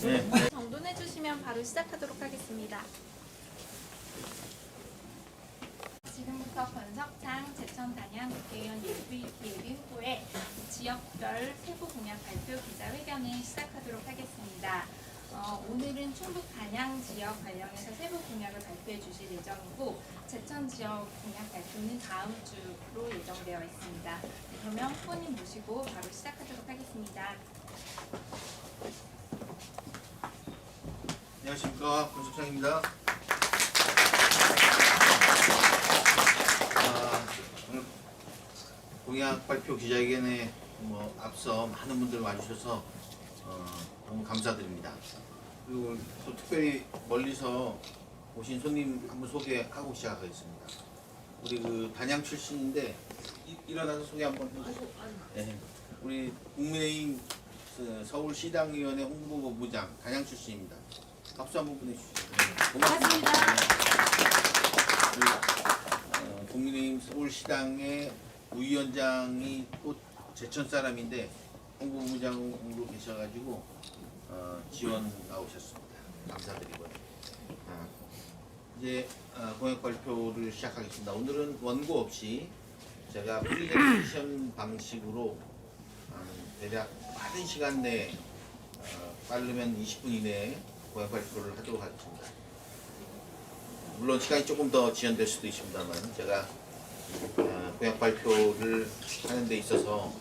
네. 정돈해 주시면 바로 시작하도록 하겠습니다. 지금부터 권석창 제천 단양 국회의원 예비 후보의 지역별 세부 공약 발표 기자회견을 시작하도록 하겠습니다. 오늘은 충북 단양 지역 관련해서 세부 공약을 발표해 주실 예정이고 제천 지역 공약 발표는 다음 주로 예정되어 있습니다. 그러면 후보님 모시고 바로 시작하도록 하겠습니다. 안녕하십니까, 권석창입니다. 오늘 공약 발표 기자회견에 앞서 많은 분들 와주셔서 너무 감사드립니다. 그리고 또 특별히 멀리서 오신 손님 한번 소개하고 시작하겠습니다. 우리 그 단양 출신인데 일어나서 소개 한번 해주세요. 네. 우리 국민의힘 서울시당위원회 홍보부장 단양 출신입니다. 박수 한번 보내주시죠. 고맙습니다. 네. 국민의힘 서울시당의 부위원장이 또 제천 사람인데 홍보부장으로 계셔가지고 지원 나오셨습니다. 감사드리고요. 이제 공약 발표를 시작하겠습니다. 오늘은 원고 없이 제가 프리젠테이션 방식으로 대략 빠른 시간 내에 빠르면 20분 이내에 공약 발표를 하도록 하겠습니다. 물론 시간이 조금 더 지연될 수도 있습니다만 제가 공약 발표를 하는 데 있어서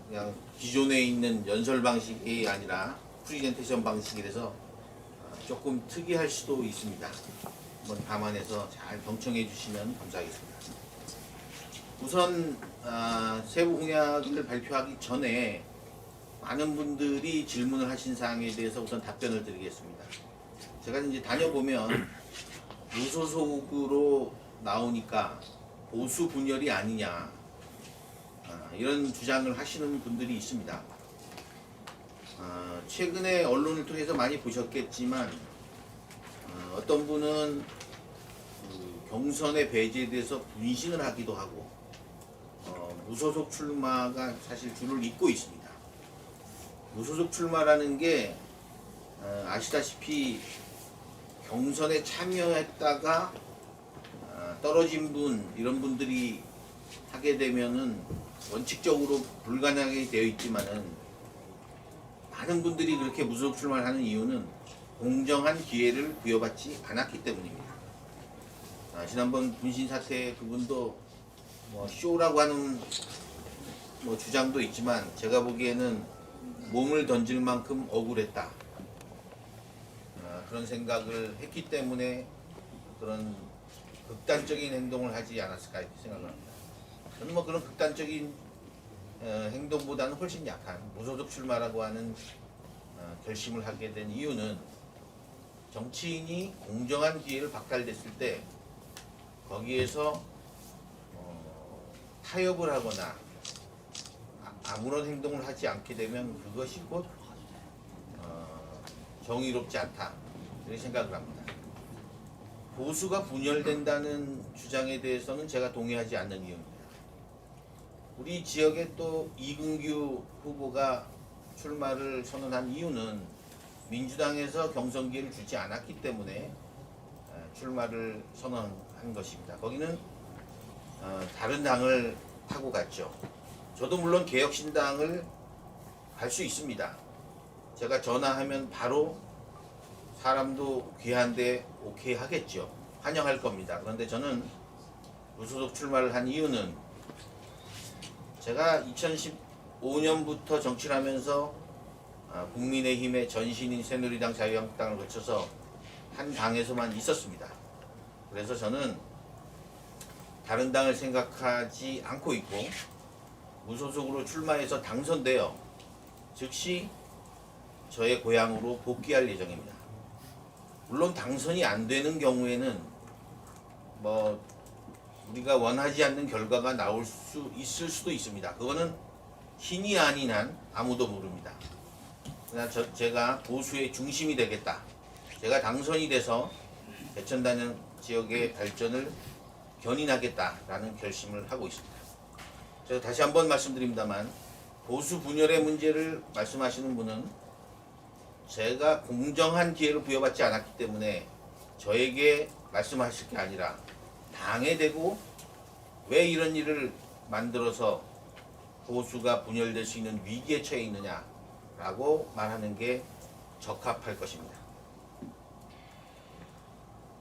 그냥 기존에 있는 연설 방식이 아니라 프리젠테이션 방식이라서 조금 특이할 수도 있습니다. 한번 감안해서 잘 경청해 주시면 감사하겠습니다. 우선 세부 공약을 발표하기 전에 많은 분들이 질문을 하신 사항에 대해서 우선 답변을 드리겠습니다. 제가 이제 다녀보면 무소속으로 나오니까 보수 분열이 아니냐 이런 주장을 하시는 분들이 있습니다. 최근에 언론을 통해서 많이 보셨겠지만 어떤 분은 경선에 배제돼서 분신을 하기도 하고 무소속 출마가 사실 줄을 잇고 있습니다. 무소속 출마라는 게 아시다시피 경선에 참여했다가 떨어진 분 이런 분들이 하게 되면은 원칙적으로 불가능하게 되어 있지만은 많은 분들이 그렇게 무소속 출마를 하는 이유는 공정한 기회를 부여받지 않았기 때문입니다. 지난번 분신 사태 그분도 쇼라고 하는 주장도 있지만 제가 보기에는 몸을 던질 만큼 억울했다. 그런 생각을 했기 때문에 그런 극단적인 행동을 하지 않았을까 이렇게 생각을 합니다. 저는 그런 극단적인 행동보다는 훨씬 약한 무소속 출마라고 하는 결심을 하게 된 이유는 정치인이 공정한 기회를 박탈됐을 때 거기에서 타협을 하거나 아무런 행동을 하지 않게 되면 그것이 곧 정의롭지 않다 이렇게 생각을 합니다. 보수가 분열된다는 주장에 대해서는 제가 동의하지 않는 이유입니다. 우리 지역에 또 이근규 후보가 출마를 선언한 이유는 민주당에서 경선 기회를 주지 않았기 때문에 출마를 선언한 것입니다. 거기는 다른 당을 타고 갔죠. 저도 물론 개혁신당을 갈 수 있습니다. 제가 전화하면 바로 사람도 귀한데 오케이 하겠죠. 환영할 겁니다. 그런데 저는 무소속 출마를 한 이유는 제가 2015년부터 정치를 하면서 국민의힘의 전신인 새누리당 자유한국당을 거쳐서 한 당에서만 있었습니다. 그래서 저는 다른 당을 생각하지 않고 있고 무소속으로 출마해서 당선되어 즉시 저의 고향으로 복귀할 예정입니다. 물론 당선이 안 되는 경우에는 우리가 원하지 않는 결과가 나올 수 있을 수도 있습니다. 그거는 신이 아닌 한 아무도 모릅니다. 그러나 제가 보수의 중심이 되겠다. 제가 당선이 돼서 제천 단양 지역의 발전을 견인하겠다라는 결심을 하고 있습니다. 제가 다시 한번 말씀드립니다만 보수 분열의 문제를 말씀하시는 분은 제가 공정한 기회를 부여받지 않았기 때문에 저에게 말씀하실 게 아니라 당에 대고 왜 이런 일을 만들어서 보수가 분열될 수 있는 위기에 처해 있느냐라고 말하는 게 적합할 것입니다.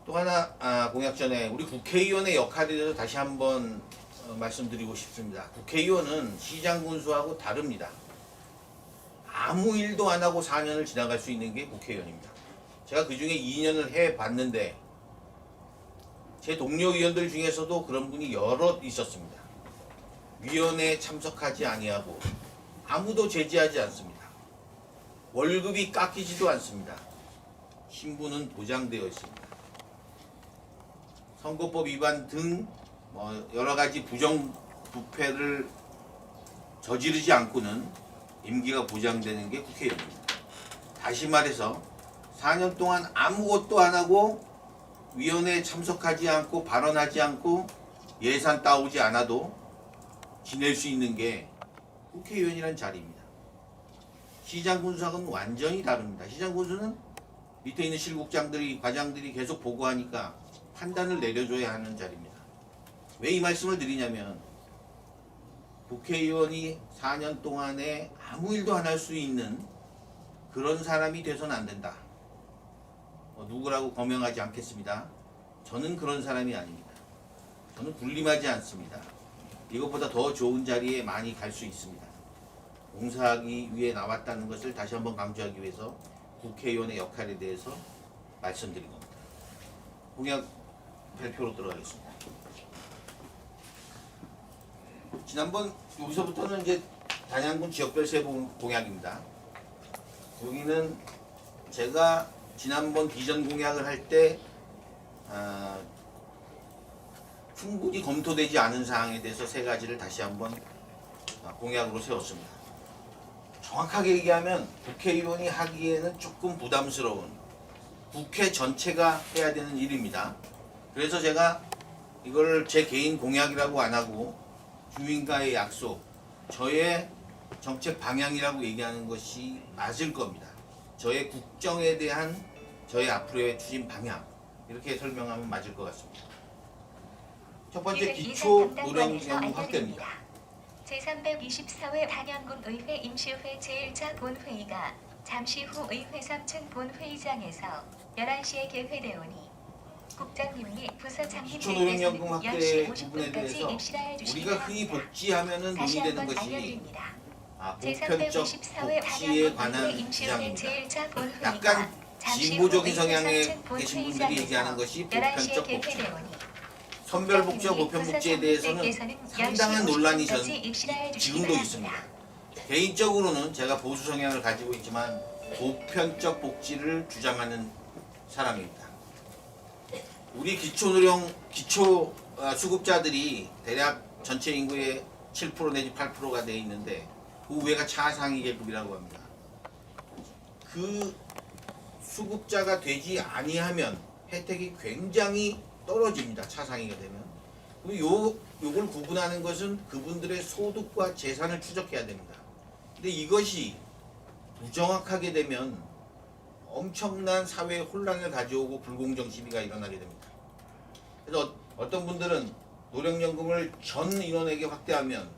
또 하나 공약 전에 우리 국회의원의 역할에 대해서 다시 한번 말씀드리고 싶습니다. 국회의원은 시장 군수하고 다릅니다. 아무 일도 안 하고 4년을 지나갈 수 있는 게 국회의원입니다. 제가 그 중에 2년을 해봤는데 제 동료 의원들 중에서도 그런 분이 여럿 있었습니다. 위원회에 참석하지 아니하고 아무도 제지하지 않습니다. 월급이 깎이지도 않습니다. 신분은 보장되어 있습니다. 선거법 위반 등 여러 가지 부정부패를 저지르지 않고는 임기가 보장되는 게 국회의원입니다. 다시 말해서 4년 동안 아무것도 안 하고 위원회에 참석하지 않고 발언하지 않고 예산 따오지 않아도 지낼 수 있는 게 국회의원이란 자리입니다. 시장 군수하고는 완전히 다릅니다. 시장 군수는 밑에 있는 실국장들이 과장들이 계속 보고하니까 판단을 내려줘야 하는 자리입니다. 왜 이 말씀을 드리냐면 국회의원이 4년 동안에 아무 일도 안 할 수 있는 그런 사람이 돼서는 안 된다. 누구라고 거명하지 않겠습니다. 저는 그런 사람이 아닙니다. 저는 군림하지 않습니다. 이것보다 더 좋은 자리에 많이 갈 수 있습니다. 봉사하기 위해 나왔다는 것을 다시 한번 강조하기 위해서 국회의원의 역할에 대해서 말씀드린 겁니다. 공약 발표로 들어가겠습니다. 지난번 여기서부터는 이제 단양군 지역별 세부 공약입니다. 여기는 제가 지난번 비전 공약을 할 때 충분히 검토되지 않은 사항에 대해서 세 가지를 다시 한번 공약으로 세웠습니다. 정확하게 얘기하면 국회의원이 하기에는 조금 부담스러운 국회 전체가 해야 되는 일입니다. 그래서 제가 이걸 제 개인 공약이라고 안 하고 주민과의 약속, 저의 정책 방향이라고 얘기하는 것이 맞을 겁니다. 저의 국정에 대한 저의 앞으로의 추진 방향, 이렇게 설명하면 맞을 것 같습니다. 첫 번째, 기초 노령연금 확대입니다. 제324회 단양군 의회 임시회 제1차 본회의가 잠시 후 의회 3층 본회의장에서 11시에 개회되오니 국장님이 부서장님 기초 노령연금 10시 확대 부분에 50분까지 대해서 입실하여 주시기 우리가 흔히 바랍니다. 복지하면은 다시 논의되는 한번 것이 알려드립니다. 보편적 제324회 복지에 단양군 관한 의회 임시회 주장입니다. 제1차 본회의가 약간 잠시 후 진보적인 의회 성향에 3층 계신 분들이 본회의장에서 얘기하는 것이 11시에 보편적 복지, 개회되오니 선별복지와 보편복지에 대해서는 상당한 논란이 지금도 있습니다. 개인적으로는 제가 보수 성향을 가지고 있지만 보편적 복지를 주장하는 사람입니다. 우리 기초 수급자들이 대략 전체 인구의 7% 내지 8%가 되어 있는데 그 우회가 차상위 계급이라고 합니다. 그 수급자가 되지 아니하면 혜택이 굉장히 떨어집니다. 차상위가 되면. 요걸 구분하는 것은 그분들의 소득과 재산을 추적해야 됩니다. 근데 이것이 부정확하게 되면 엄청난 사회의 혼란을 가져오고 불공정 시비가 일어나게 됩니다. 그래서 어떤 분들은 노령연금을 전 인원에게 확대하면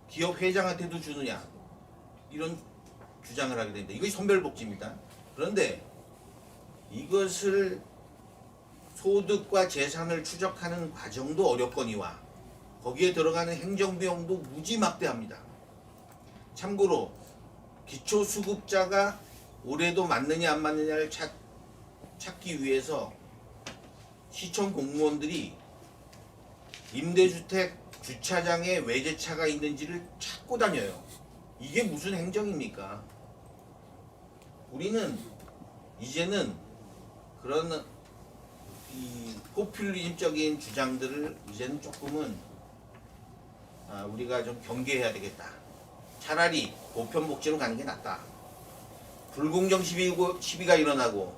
기업 회장한테도 주느냐 이런 주장을 하게 됩니다. 이것이 선별복지입니다. 그런데 이것을 소득과 재산을 추적하는 과정도 어렵거니와 거기에 들어가는 행정비용도 무지막대합니다. 참고로 기초수급자가 올해도 맞느냐 안 맞느냐를 찾기 위해서 시청 공무원들이 임대주택 주차장에 외제차가 있는지를 찾고 다녀요. 이게 무슨 행정입니까? 우리는 이제는 그런 이 포퓰리즘적인 주장들을 이제는 조금은 우리가 좀 경계해야 되겠다. 차라리 보편복지로 가는 게 낫다. 불공정 시비가 일어나고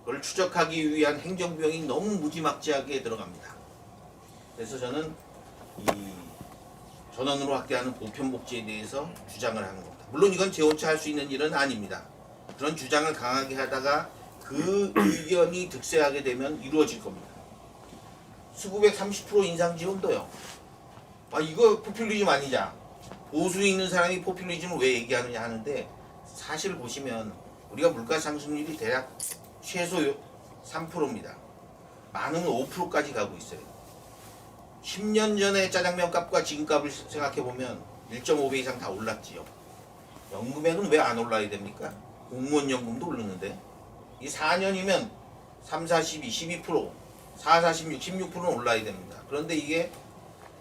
그걸 추적하기 위한 행정비용이 너무 무지막지하게 들어갑니다. 그래서 저는 이 전원으로 확대하는 보편복지에 대해서 주장을 하는 겁니다. 물론 이건 제 혼자 할 수 있는 일은 아닙니다. 그런 주장을 강하게 하다가 그 의견이 득세하게 되면 이루어질 겁니다. 수구백 30% 인상 지원도요. 아 이거 포퓰리즘 아니냐? 보수에 있는 사람이 포퓰리즘을 왜 얘기하느냐 하는데 사실 보시면 우리가 물가 상승률이 대략 최소 3%입니다. 많으면 5%까지 가고 있어요. 10년 전에 짜장면 값과 지금 값을 생각해 보면 1.5배 이상 다 올랐지요. 연금액은 왜 안 올라야 됩니까? 공무원 연금도 오르는데 이 4년이면 3, 4, 12, 12%, 4, 4, 16, 16%는 올라야 됩니다. 그런데 이게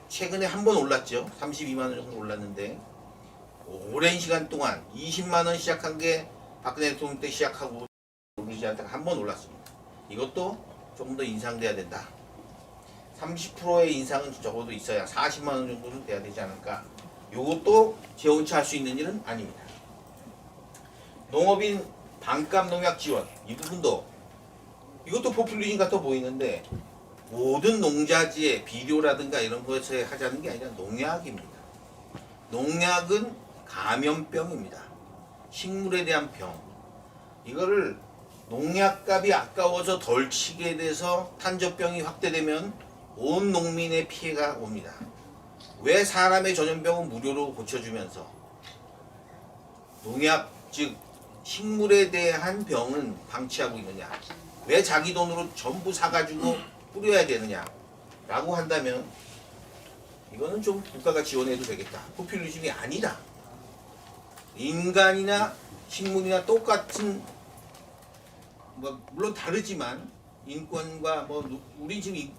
최근에 한 번 올랐죠. 32만 원 정도 올랐는데 오랜 시간 동안 20만 원 시작한 게 박근혜 대통령 때 시작하고 오르지 않다가 한 번 올랐습니다. 이것도 조금 더 인상돼야 된다. 30%의 인상은 적어도 있어야 40만 원 정도는 돼야 되지 않을까. 이것도 재원치할 수 있는 일은 아닙니다. 농업인 반값 농약 지원 이 부분도 이것도 포퓰리즘 같아 보이는데 모든 농자지에 비료라든가 이런 것에 하자는 게 아니라 농약입니다. 농약은 감염병입니다. 식물에 대한 병. 이거를 농약값이 아까워서 덜 치게 돼서 탄저병이 확대되면 온 농민의 피해가 옵니다. 왜 사람의 전염병은 무료로 고쳐주면서 농약 즉 식물에 대한 병은 방치하고 있느냐? 왜 자기 돈으로 전부 사가지고 뿌려야 되느냐? 라고 한다면 이거는 좀 국가가 지원해도 되겠다. 포퓰리즘이 아니다. 인간이나 식물이나 똑같은 뭐 물론 다르지만 인권과 뭐 우리 지금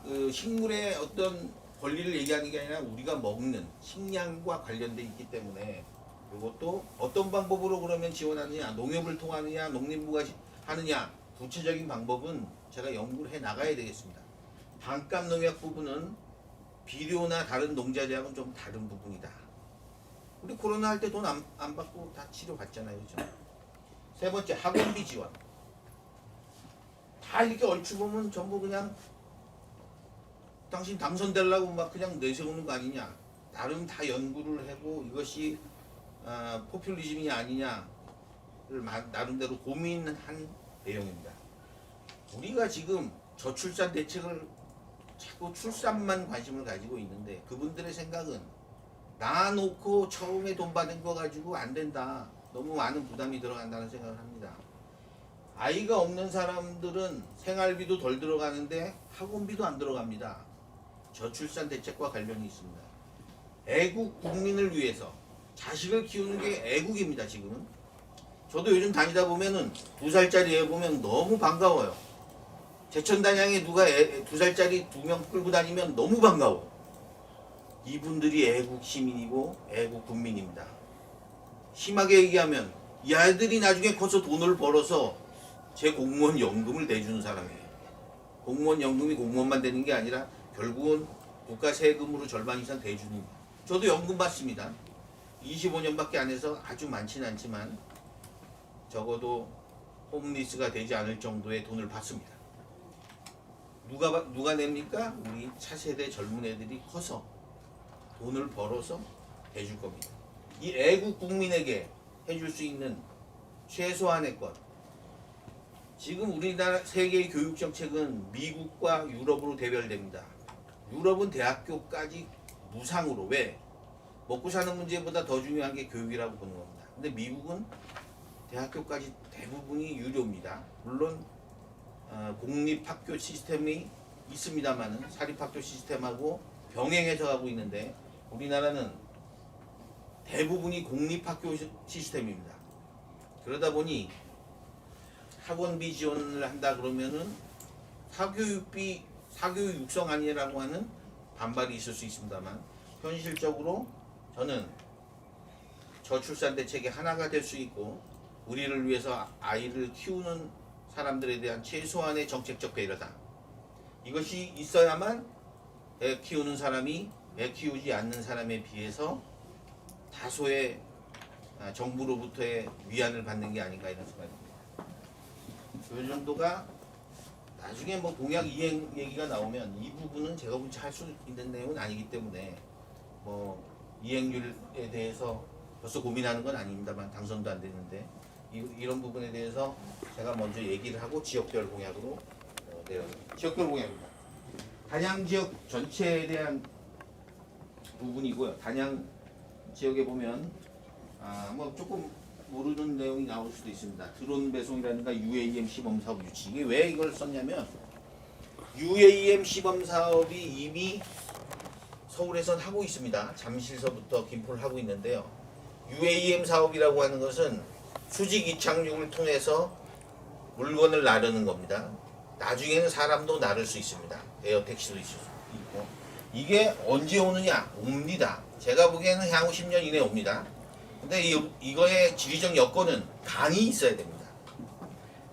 그 식물의 어떤 권리를 얘기하는 게 아니라 우리가 먹는 식량과 관련돼 있기 때문에 이것도 어떤 방법으로 그러면 지원하느냐, 농협을 통하느냐, 농림부가 하느냐, 구체적인 방법은 제가 연구를 해 나가야 되겠습니다. 반값 농약 부분은 비료나 다른 농자재하고는 좀 다른 부분이다. 우리 코로나 할 때 돈 안 받고 다 치료받잖아요, 그죠? 세 번째 학원비 지원. 다 이렇게 얼추 보면 전부 그냥 당신 당선되려고 막 그냥 내세우는 거 아니냐. 나름 다 연구를 하고 이것이 포퓰리즘이 아니냐를 나름대로 고민한 내용입니다. 우리가 지금 저출산 대책을 자꾸 출산만 관심을 가지고 있는데 그분들의 생각은 낳아놓고 처음에 돈 받은 거 가지고 안 된다. 너무 많은 부담이 들어간다는 생각을 합니다. 아이가 없는 사람들은 생활비도 덜 들어가는데 학원비도 안 들어갑니다. 저출산 대책과 관련이 있습니다. 애국 국민을 위해서 자식을 키우는 게 애국입니다. 지금은 저도 요즘 다니다 보면은 2살짜리 애 보면 너무 반가워요. 제천단양에 누가 2살짜리 2명 끌고 다니면 너무 반가워. 이분들이 애국 시민이고 애국 국민입니다. 심하게 얘기하면 이 아이들이 나중에 커서 돈을 벌어서 제 공무원 연금을 내주는 사람이에요. 공무원 연금이 공무원만 되는 게 아니라 결국은 국가 세금으로 절반 이상 대주는. 저도 연금 받습니다. 25년밖에 안 해서 아주 많지는 않지만 적어도 홈리스가 되지 않을 정도의 돈을 받습니다. 누가 냅니까? 우리 차세대 젊은 애들이 커서 돈을 벌어서 해줄 겁니다. 이 애국 국민에게 해줄 수 있는 최소한의 것. 지금 우리나라 세계의 교육 정책은 미국과 유럽으로 대별됩니다. 유럽은 대학교까지 무상으로. 왜? 먹고 사는 문제보다 더 중요한 게 교육이라고 보는 겁니다. 근데 미국은 대학교까지 대부분이 유료입니다. 물론 공립학교 시스템이 있습니다만은 사립학교 시스템하고 병행해서 가고 있는데 우리나라는 대부분이 공립학교 시스템입니다. 그러다 보니 학원비 지원을 한다 그러면은 사교육 육성 아니라고 하는 반발이 있을 수 있습니다만 현실적으로 저는 저출산 대책의 하나가 될 수 있고 우리를 위해서 아이를 키우는 사람들에 대한 최소한의 정책적 배려다. 이것이 있어야만 애 키우는 사람이 애 키우지 않는 사람에 비해서 다소의 정부로부터의 위안을 받는 게 아닌가 이런 생각입니다. 이 정도가 나중에 뭐 공약 이행 얘기가 나오면 이 부분은 제가 할 수 있는 내용은 아니기 때문에 뭐 이행률에 대해서 벌써 고민하는 건 아닙니다만 당선도 안 됐는데 이런 부분에 대해서 제가 먼저 얘기를 하고 지역별 공약으로 내려갑니다. 지역별 공약입니다. 단양 지역 전체에 대한 부분이고요. 단양 지역에 보면 뭐 조금 모르는 내용이 나올 수도 있습니다. 드론 배송이라든가 UAM 시범 사업 유치. 이게 왜 이걸 썼냐면 UAM 시범 사업이 이미 서울에선 하고 있습니다. 잠실서부터 김포를 하고 있는데요. UAM 사업이라고 하는 것은 수직 이착륙을 통해서 물건을 나르는 겁니다. 나중에는 사람도 나를 수 있습니다. 에어택시도 있을 수 있고. 이게 언제 오느냐? 옵니다. 제가 보기에는 향후 10년 이내에 옵니다. 근데 이거의 지리적 여건은 강이 있어야 됩니다.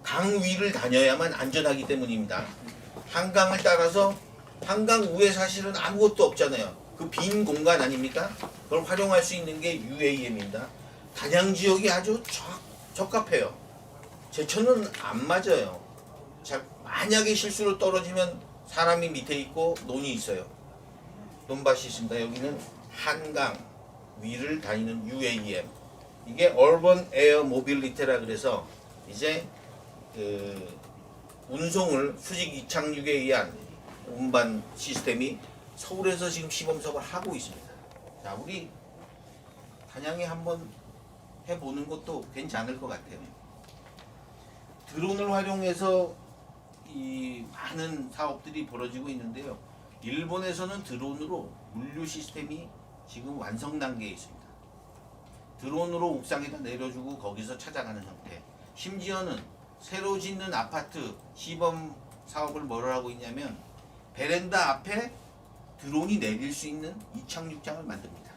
강 위를 다녀야만 안전하기 때문입니다. 한강을 따라서 한강 위에 사실은 아무것도 없잖아요. 그 빈 공간 아닙니까? 그걸 활용할 수 있는 게 UAM입니다. 단양 지역이 아주 적합해요. 제천은 안 맞아요. 만약에 실수로 떨어지면 사람이 밑에 있고 논이 있어요. 논밭이 있습니다. 여기는 한강 위를 다니는 UAM. 이게 Urban Air Mobility라 그래서 이제 운송을 수직 이착륙에 의한 운반 시스템이 서울에서 지금 시범 사업을 하고 있습니다. 자, 우리 단양에 한번 해보는 것도 괜찮을 것 같아요. 드론을 활용해서 이 많은 사업들이 벌어지고 있는데요. 일본에서는 드론으로 물류 시스템이 지금 완성 단계에 있습니다. 드론으로 옥상에다 내려주고 거기서 찾아가는 형태. 심지어는 새로 짓는 아파트 시범 사업을 뭐라 하고 있냐면 베란다 앞에 드론이 내릴 수 있는 이착륙장을 만듭니다.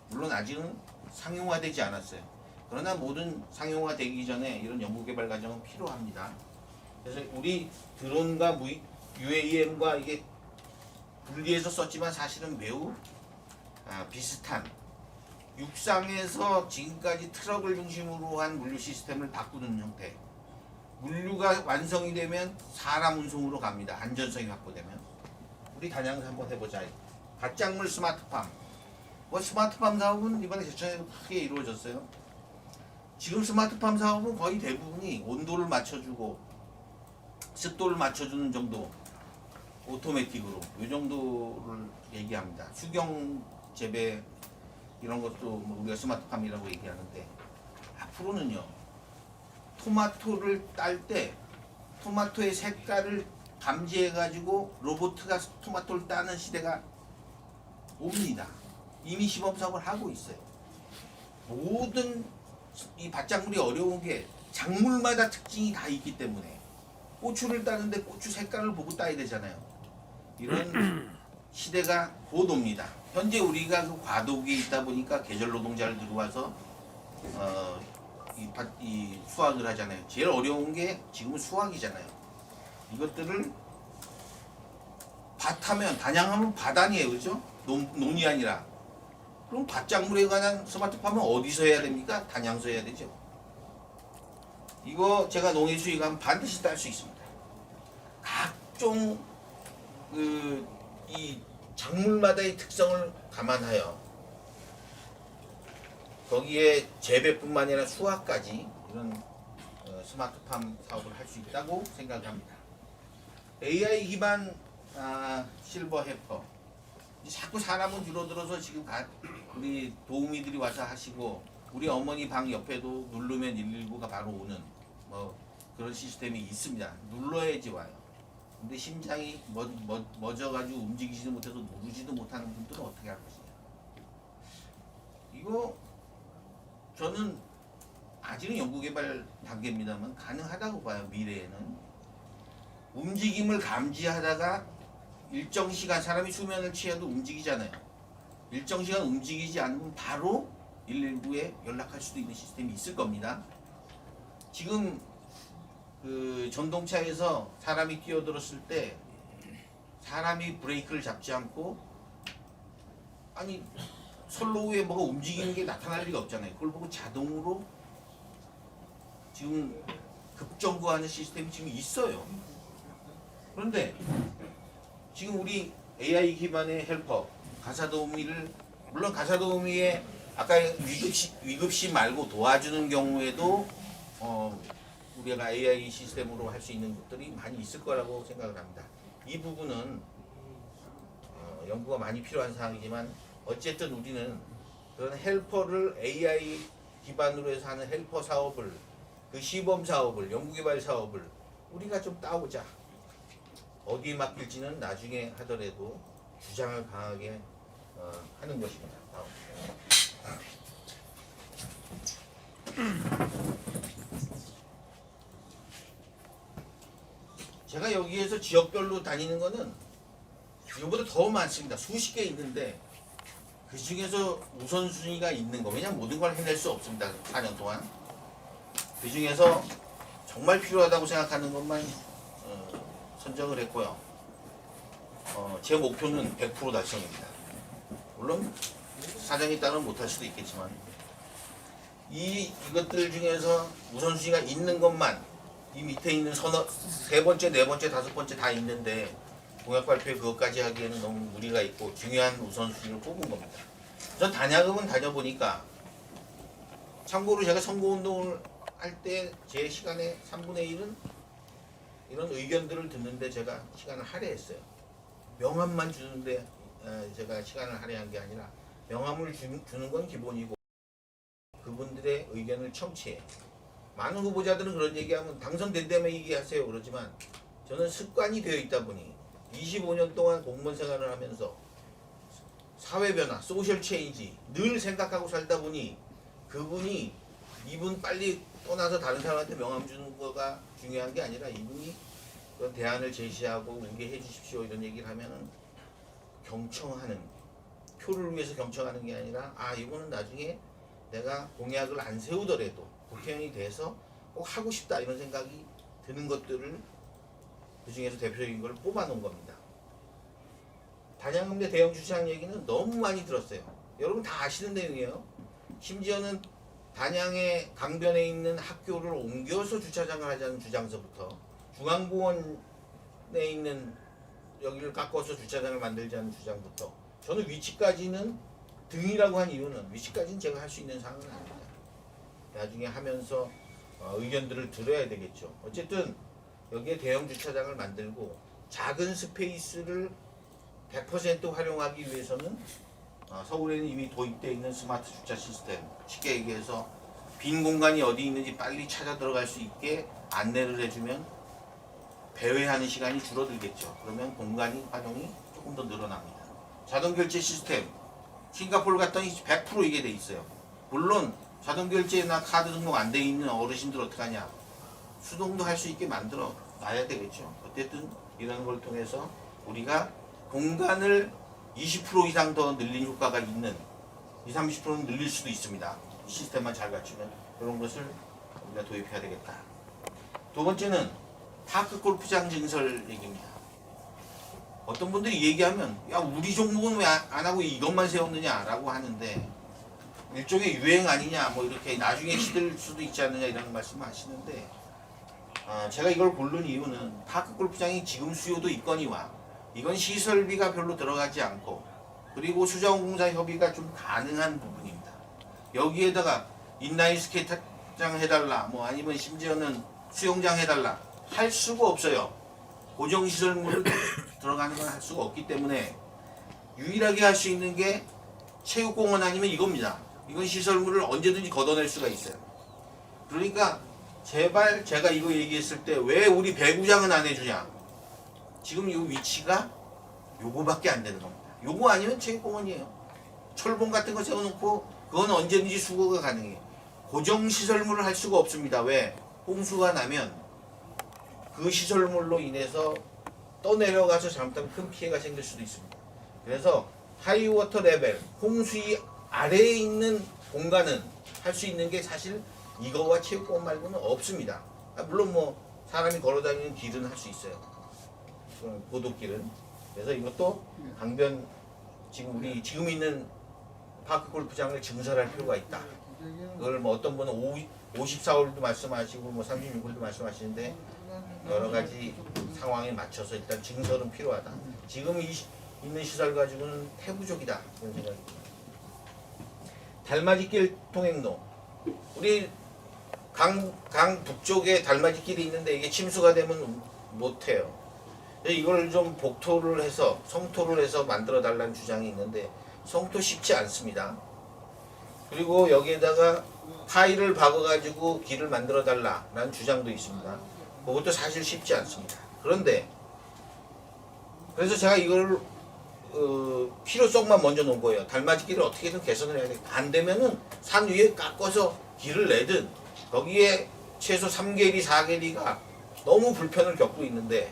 물론 아직은 상용화되지 않았어요. 그러나 모든 상용화되기 전에 이런 연구개발 과정은 필요합니다. 그래서 우리 드론과 UAM과 이게 분리해서 썼지만 사실은 매우 비슷한 육상에서 지금까지 트럭을 중심으로 한 물류 시스템을 바꾸는 형태. 물류가 완성이 되면 사람 운송으로 갑니다. 안전성이 확보되면. 우리 단양에서 한번 해보자. 밭작물 스마트팜. 뭐 스마트팜 사업은 이번에 제천에도 크게 이루어졌어요. 지금 스마트팜 사업은 거의 대부분이 온도를 맞춰주고 습도를 맞춰주는 정도 오토매틱으로 이 정도를 얘기합니다. 수경 재배 이런 것도 뭐 우리가 스마트팜이라고 얘기하는데 앞으로는요 토마토를 딸 때 토마토의 색깔을 감지해가지고 로봇가 토마토를 따는 시대가 옵니다. 이미 시범 사업을 하고 있어요. 모든 이 밭작물이 어려운 게 작물마다 특징이 다 있기 때문에 고추를 따는데 고추 색깔을 보고 따야 되잖아요. 이런 시대가 곧 옵니다. 현재 우리가 그 과도기에 있다 보니까 계절 노동자를 들어와서 이 수확을 하잖아요. 제일 어려운 게 지금은 수확이잖아요. 이것들을 밭하면 단양하면 밭 아니에요, 그렇죠? 논이 아니라. 그럼 밭작물에 관한 스마트팜은 어디서 해야 됩니까? 단양서 해야 되죠. 이거 제가 농해 수익하면 반드시 딸 수 있습니다. 각종 이 작물마다의 특성을 감안하여 거기에 재배뿐만 아니라 수확까지 이런 스마트팜 사업을 할 수 있다고 생각합니다. AI 기반 실버 헬퍼. 자꾸 사람은 줄어들어서 지금 우리 도우미들이 와서 하시고 우리 어머니 방 옆에도 누르면 119가 바로 오는 뭐 그런 시스템이 있습니다. 눌러야지 와요. 근데 심장이 멎어가지고 움직이지도 못해서 누르지도 못하는 분들은 어떻게 할 것이냐. 이거 저는 아직은 연구개발 단계입니다만 가능하다고 봐요. 미래에는. 움직임을 감지하다가 일정 시간 사람이 수면을 취해도 움직이잖아요. 일정 시간 움직이지 않으면 바로 119에 연락할 수도 있는 시스템이 있을 겁니다. 지금 그 전동차에서 사람이 뛰어들었을 때 사람이 브레이크를 잡지 않고 아니 선로에 뭐가 움직이는 게 나타날 리가 없잖아요. 그걸 보고 자동으로 지금 급정거하는 시스템이 지금 있어요. 그런데 지금 우리 AI 기반의 헬퍼 가사도우미를 물론 가사도우미의 아까 위급시 말고 도와주는 경우에도 우리가 AI 시스템으로 할 수 있는 것들이 많이 있을 거라고 생각을 합니다. 이 부분은 연구가 많이 필요한 사항이지만 어쨌든 우리는 그런 헬퍼를 AI 기반으로 해서 하는 헬퍼 사업을, 그 시범 사업을, 연구개발 사업을 우리가 좀 따오자. 어디에 맡길지는 나중에 하더라도 주장을 강하게 하는 것입니다. 제가 여기에서 지역별로 다니는 거는 이거보다 더 많습니다. 수십 개 있는데 그 중에서 우선순위가 있는 거, 왜냐면 모든 걸 해낼 수 없습니다. 4년 동안. 그 중에서 정말 필요하다고 생각하는 것만 선정을 했고요. 제 목표는 100% 달성입니다. 물론 사정에 따라 못할 수도 있겠지만 이것들 중에서 우선순위가 있는 것만, 이 밑에 있는 세 번째, 네 번째, 다섯 번째 다 있는데 공약 발표에 그것까지 하기에는 너무 무리가 있고 중요한 우선순위를 뽑은 겁니다. 전 단야금은 다녀보니까, 참고로 제가 선거운동을 할 때 제 시간의 3분의 1은 이런 의견들을 듣는데 제가 시간을 할애했어요. 명함만 주는데 제가 시간을 할애한 게 아니라, 명함을 주는 건 기본이고 그분들의 의견을 청취해. 많은 후보자들은 그런 얘기하면 당선된다며 얘기하세요 그러지만, 저는 습관이 되어 있다 보니 25년 동안 공무원 생활을 하면서 사회 변화, 소셜 체인지 늘 생각하고 살다 보니, 그분이 이분 빨리 떠나서 다른 사람한테 명함 주는 거가 중요한 게 아니라 이분이 그런 대안을 제시하고 우리게 해주십시오 이런 얘기를 하면은 경청하는, 표를 위해서 경청하는 게 아니라, 이거는 나중에 내가 공약을 안 세우더라도 국회의원이 돼서 꼭 하고 싶다 이런 생각이 드는 것들을 그 중에서 대표적인 걸 뽑아 놓은 겁니다. 단양읍내 대형 주차장 얘기는 너무 많이 들었어요. 여러분 다 아시는 내용이에요. 심지어는 단양의 강변에 있는 학교를 옮겨서 주차장을 하자는 주장서부터, 중앙공원에 있는 여기를 깎아서 주차장을 만들자는 주장부터, 저는 위치까지는 등이라고 한 이유는, 위치까지는 제가 할 수 있는 상황은 아닙니다. 나중에 하면서 의견들을 들어야 되겠죠. 어쨌든 여기에 대형 주차장을 만들고 작은 스페이스를 100% 활용하기 위해서는 서울에는 이미 도입되어 있는 스마트 주차 시스템, 쉽게 얘기해서 빈 공간이 어디 있는지 빨리 찾아 들어갈 수 있게 안내를 해주면 배회하는 시간이 줄어들겠죠. 그러면 공간이 활용이 조금 더 늘어납니다. 자동 결제 시스템, 싱가포르 갔더니 100% 이게 돼 있어요. 물론 자동 결제나 카드 등록 안 돼 있는 어르신들 어떡하냐, 수동도 할 수 있게 만들어 놔야 되겠죠. 어쨌든 이런 걸 통해서 우리가 공간을 20% 이상 더 늘린 효과가 있는, 20-30%는 늘릴 수도 있습니다. 시스템만 잘 갖추면 그런 것을 우리가 도입해야 되겠다. 두 번째는 파크 골프장 증설 얘기입니다. 어떤 분들이 얘기하면, 야 우리 종목은 왜 안 하고 이것만 세웠느냐 라고 하는데, 일종의 유행 아니냐 뭐 이렇게 나중에 시들 수도 있지 않느냐 이런 말씀을 하시는데, 제가 이걸 고른 이유는 파크 골프장이 지금 수요도 있거니와 이건 시설비가 별로 들어가지 않고, 그리고 수자원공사 협의가 좀 가능한 부분입니다. 여기에다가 인라인 스케이트장 해달라, 뭐 아니면 심지어는 수영장 해달라 할 수가 없어요. 고정시설물 들어가는 건 할 수가 없기 때문에 유일하게 할 수 있는 게 체육공원 아니면 이겁니다. 이건 시설물을 언제든지 걷어낼 수가 있어요. 그러니까 제발, 제가 이거 얘기했을 때 왜 우리 배구장은 안 해주냐, 지금 이 위치가 요거밖에 안 되는 겁니다. 요거 아니면 체육공원이에요. 철봉 같은 거 세워놓고 그건 언제든지 수거가 가능해요. 고정시설물을 할 수가 없습니다. 왜? 홍수가 나면 그 시설물로 인해서 떠내려가서 잘못하면 큰 피해가 생길 수도 있습니다. 그래서 하이워터 레벨, 홍수위 아래에 있는 공간은 할 수 있는 게 사실 이거와 체육공원 말고는 없습니다. 물론 뭐 사람이 걸어다니는 길은 할 수 있어요. 고도길은. 그래서 이것도 강변, 우리 지금 있는 파크 골프장을 증설할 필요가 있다. 그걸 뭐 어떤 분은 54홀도 말씀하시고 뭐 36홀도 말씀하시는데, 여러 가지 상황에 맞춰서 일단 증설은 필요하다. 지금 있는 시설 가지고는 태부족이다 이런 생각입니다. 달맞이길 통행로, 우리 강 북쪽에 달맞이길이 있는데 이게 침수가 되면 못해요. 이걸 좀 복토를 해서 성토를 해서 만들어 달라는 주장이 있는데 성토 쉽지 않습니다. 그리고 여기에다가 타일을 박아가지고 길을 만들어 달라는 주장도 있습니다. 그것도 사실 쉽지 않습니다. 그런데 그래서 제가 이걸 필요성만 먼저 놓은 거예요. 달맞이길을 어떻게든 개선을 해야 돼. 안 되면은 산 위에 깎아서 길을 내든 거기에 최소 3계리, 4계리가 너무 불편을 겪고 있는데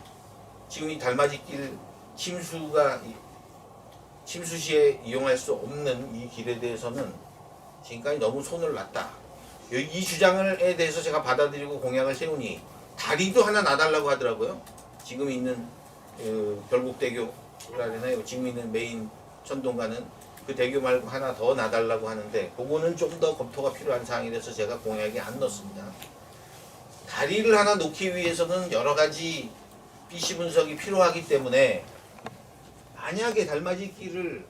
지금 이 달맞이길 침수 시에 이용할 수 없는 이 길에 대해서는 지금까지 너무 손을 놨다. 이 주장에 대해서 제가 받아들이고 공약을 세우니 다리도 하나 놔달라고 하더라고요. 지금 있는 결국대교라잖아요. 지금 있는 메인 천동가는 그 대교 말고 하나 더 놔달라고 하는데 그거는 좀 더 검토가 필요한 사항이라서 제가 공약에 안 넣습니다. 다리를 하나 놓기 위해서는 여러 가지 PC 분석이 필요하기 때문에 만약에 달맞이길을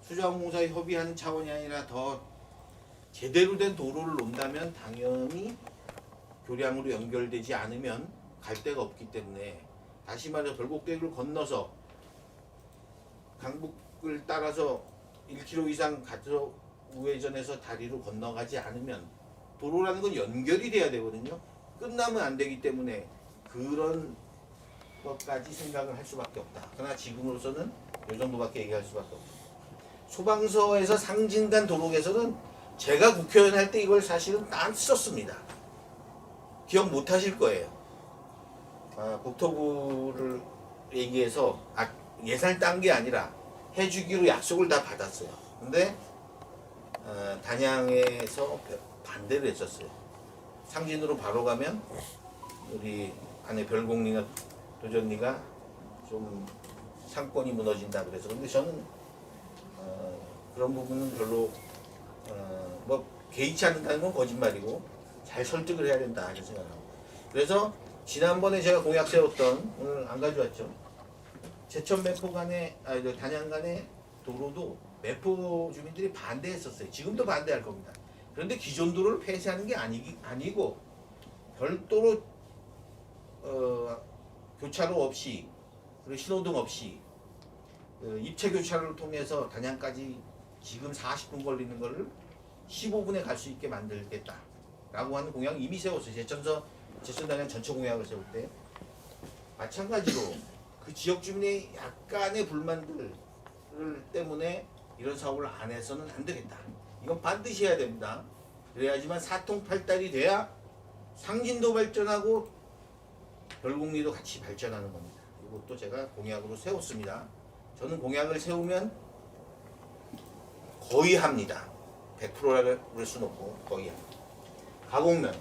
수자원공사에 협의하는 차원이 아니라 더 제대로 된 도로를 놓는다면 당연히 교량으로 연결되지 않으면 갈 데가 없기 때문에 다시 말해서 결곡대교를 건너서 강북을 따라서 1km 이상 가서 우회전해서 다리로 건너가지 않으면 도로라는 건 연결이 돼야 되거든요. 끝나면 안 되기 때문에 그런 것까지 생각을 할 수밖에 없다. 그러나 지금으로서는 이 정도밖에 얘기할 수밖에 없다. 소방서에서 상진간 도로 개선은 제가 국회의원 할 때 이걸 사실은 다 썼습니다. 기억 못 하실 거예요. 국토부를 얘기해서 예산을 딴 게 아니라 해주기로 약속을 다 받았어요. 근데 단양에서 반대를 했었어요. 상진으로 바로 가면 우리 안에 별공리나 도전리가 좀 상권이 무너진다 그래서. 근데 저는 그런 부분은 별로 뭐 개의치 않는다는 건 거짓말이고 잘 설득을 해야 된다 이런 생각합니다. 그래서 지난번에 제가 공약 세웠던, 오늘 안 가져왔죠, 제천 매포 간의 단양 간의 도로도 매포 주민들이 반대했었어요. 지금도 반대할 겁니다. 그런데 기존 도로를 폐쇄하는 게 아니고 별도로 교차로 없이 그리고 신호등 없이 입체 교차로를 통해서 단양까지 지금 40분 걸리는 거를 15분에 갈 수 있게 만들겠다라고 하는 공약을 이미 세웠어요. 제천 단양 전체 공약을 세울 때 마찬가지로 그 지역 주민의 약간의 불만들 때문에 이런 사업을 안 해서는 안 되겠다. 이건 반드시 해야 됩니다. 그래야지만 사통팔달이 돼야 상진도 발전하고 별곡리도 같이 발전하는 겁니다. 이것도 제가 공약으로 세웠습니다. 저는 공약을 세우면 거의 합니다. 100%라 그럴 수는 없고 거의 합니다. 가공면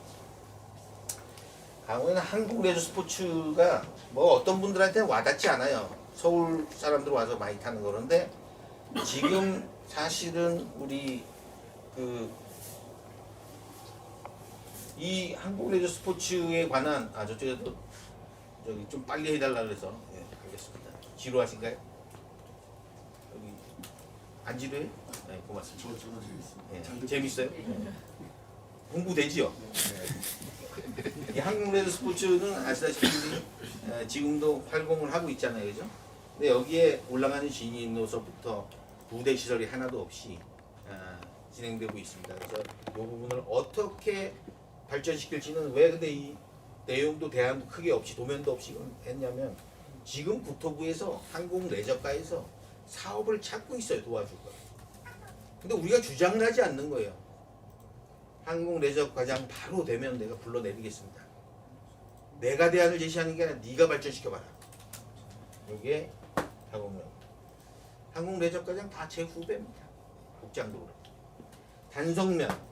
한국 레저 스포츠가 뭐 어떤 분들한테 와닿지 않아요. 서울 사람들 와서 많이 타는 거는데 지금 사실은 우리 이 한국 레저 스포츠에 관한 저쪽에도 저기 좀 빨리 해달라 그래서 알겠습니다. 지루하신가요? 여기 안 지루해요? 네, 고맙습니다. 저는 재밌습니다. 재밌어요? 공부되지요? 이 한국 레저 스포츠는 아시다시피 지금도 활공을 하고 있잖아요, 그죠? 근데 여기에 올라가는 진입로서부터 부대 시설이 하나도 없이 진행되고 있습니다. 그래서 이 부분을 어떻게 발전시킬지는 왜 근데 이 내용도 대안도 크게 없이 도면도 없이 했냐면 지금 국토부에서 항공 레저가에서 사업을 찾고 있어요. 도와줄 거. 근데 우리가 주장을 하지 않는 거예요. 항공 레저 과장 바로 되면 내가 불러내리겠습니다. 내가 대안을 제시하는 게 아니라 네가 발전시켜봐라. 이게 가공면. 항공 레저 과장 다 제 후배입니다. 국장도 그렇고. 단성면.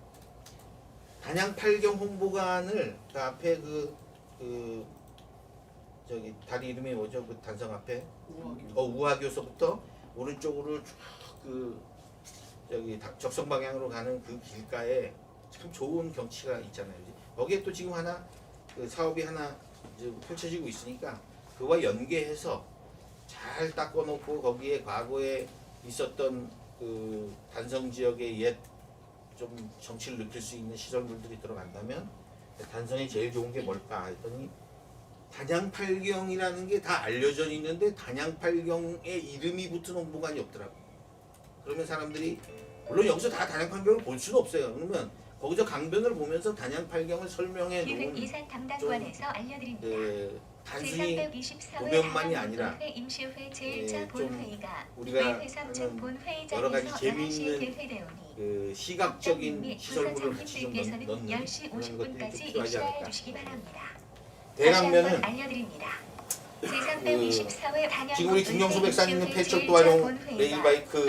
단양 8경 홍보관을 그 앞에 저기 다리 이름이 뭐죠? 그 단성 앞에 우하교서부터 오른쪽으로 쭉 저기 적성 방향으로 가는 그 길가에 참 좋은 경치가 있잖아요. 거기에 또 지금 하나 사업이 하나 이제 펼쳐지고 있으니까 그와 연계해서 잘 닦아놓고 거기에 과거에 있었던 단성 지역의 옛 좀 정치를 느낄 수 있는 시설물들이 들어간다면 단성에 제일 좋은 게 뭘까 했더니 단양팔경이라는 게 다 알려져 있는데 단양팔경의 이름이 붙은 홍보관이 없더라고. 그러면 사람들이 물론 여기서 다 단양팔경을 볼 수는 없어요. 그러면 거기서 강변을 보면서 단양팔경을 설명해 기획 놓은 이산 담당관에서 알려드립니다. 단순히 제324회 공연만이 아니라 임시회 제1차 좀 본회의가 우리가 의회 3층 하는 본회의장에서 여러 가지 11시에 재미있는 개회되오니 그 시각적인 시설물을 같이 좀 부사장님들께서는 넣는 10시 그런 것들이 좀 50분까지 필요하지 입실하여 않을까. 주시기 바랍니다. 대강면은 알려드립니다. 제324회 단양 지금 우리 김영수 백사님은 폐철도 활용 레일바이크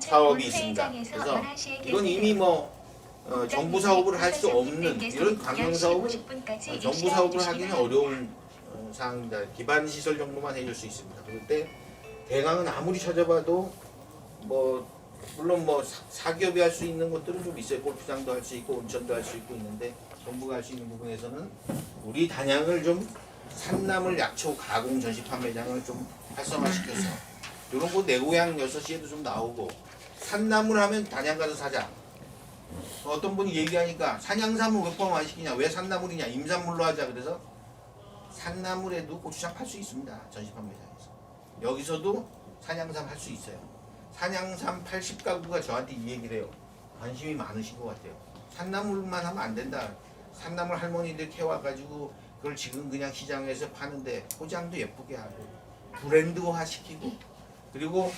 사업이 있습니다. 그래서 이건 이미 뭐 정부 사업을 할 수 없는 이런 관광 사업을 정부 사업을 하기는 어려운 사항입니다. 기반 시설 정도만 해줄 수 있습니다. 그럴 때 대강은 아무리 찾아봐도 뭐 물론 뭐 사기업이 할 수 있는 것들은 좀 있어요. 골프장도 할 수 있고 온천도 할 수 있고 있는데 정부가 할 수 있는 부분에서는 우리 단양을 좀 산나물 약초 가공 전시 판매장을 좀 활성화시켜서 이런 거 내 고향 6시에도 좀 나오고 산나물 하면 단양 가서 사자. 어떤 분이 얘기하니까 산양삼을 왜 포함 안 시키냐, 왜 산나물이냐, 임산물로 하자. 그래서 산나물에도 고추장 팔 수 있습니다. 전시 판매장에서. 여기서도 산양삼 할 수 있어요. 산양삼 80가구가 저한테 이 얘기를 해요. 관심이 많으신 것 같아요. 산나물만 하면 안 된다. 산나물 할머니들 캐와가지고 그걸 지금 그냥 시장에서 파는데 포장도 예쁘게 하고 브랜드화 시키고 그리고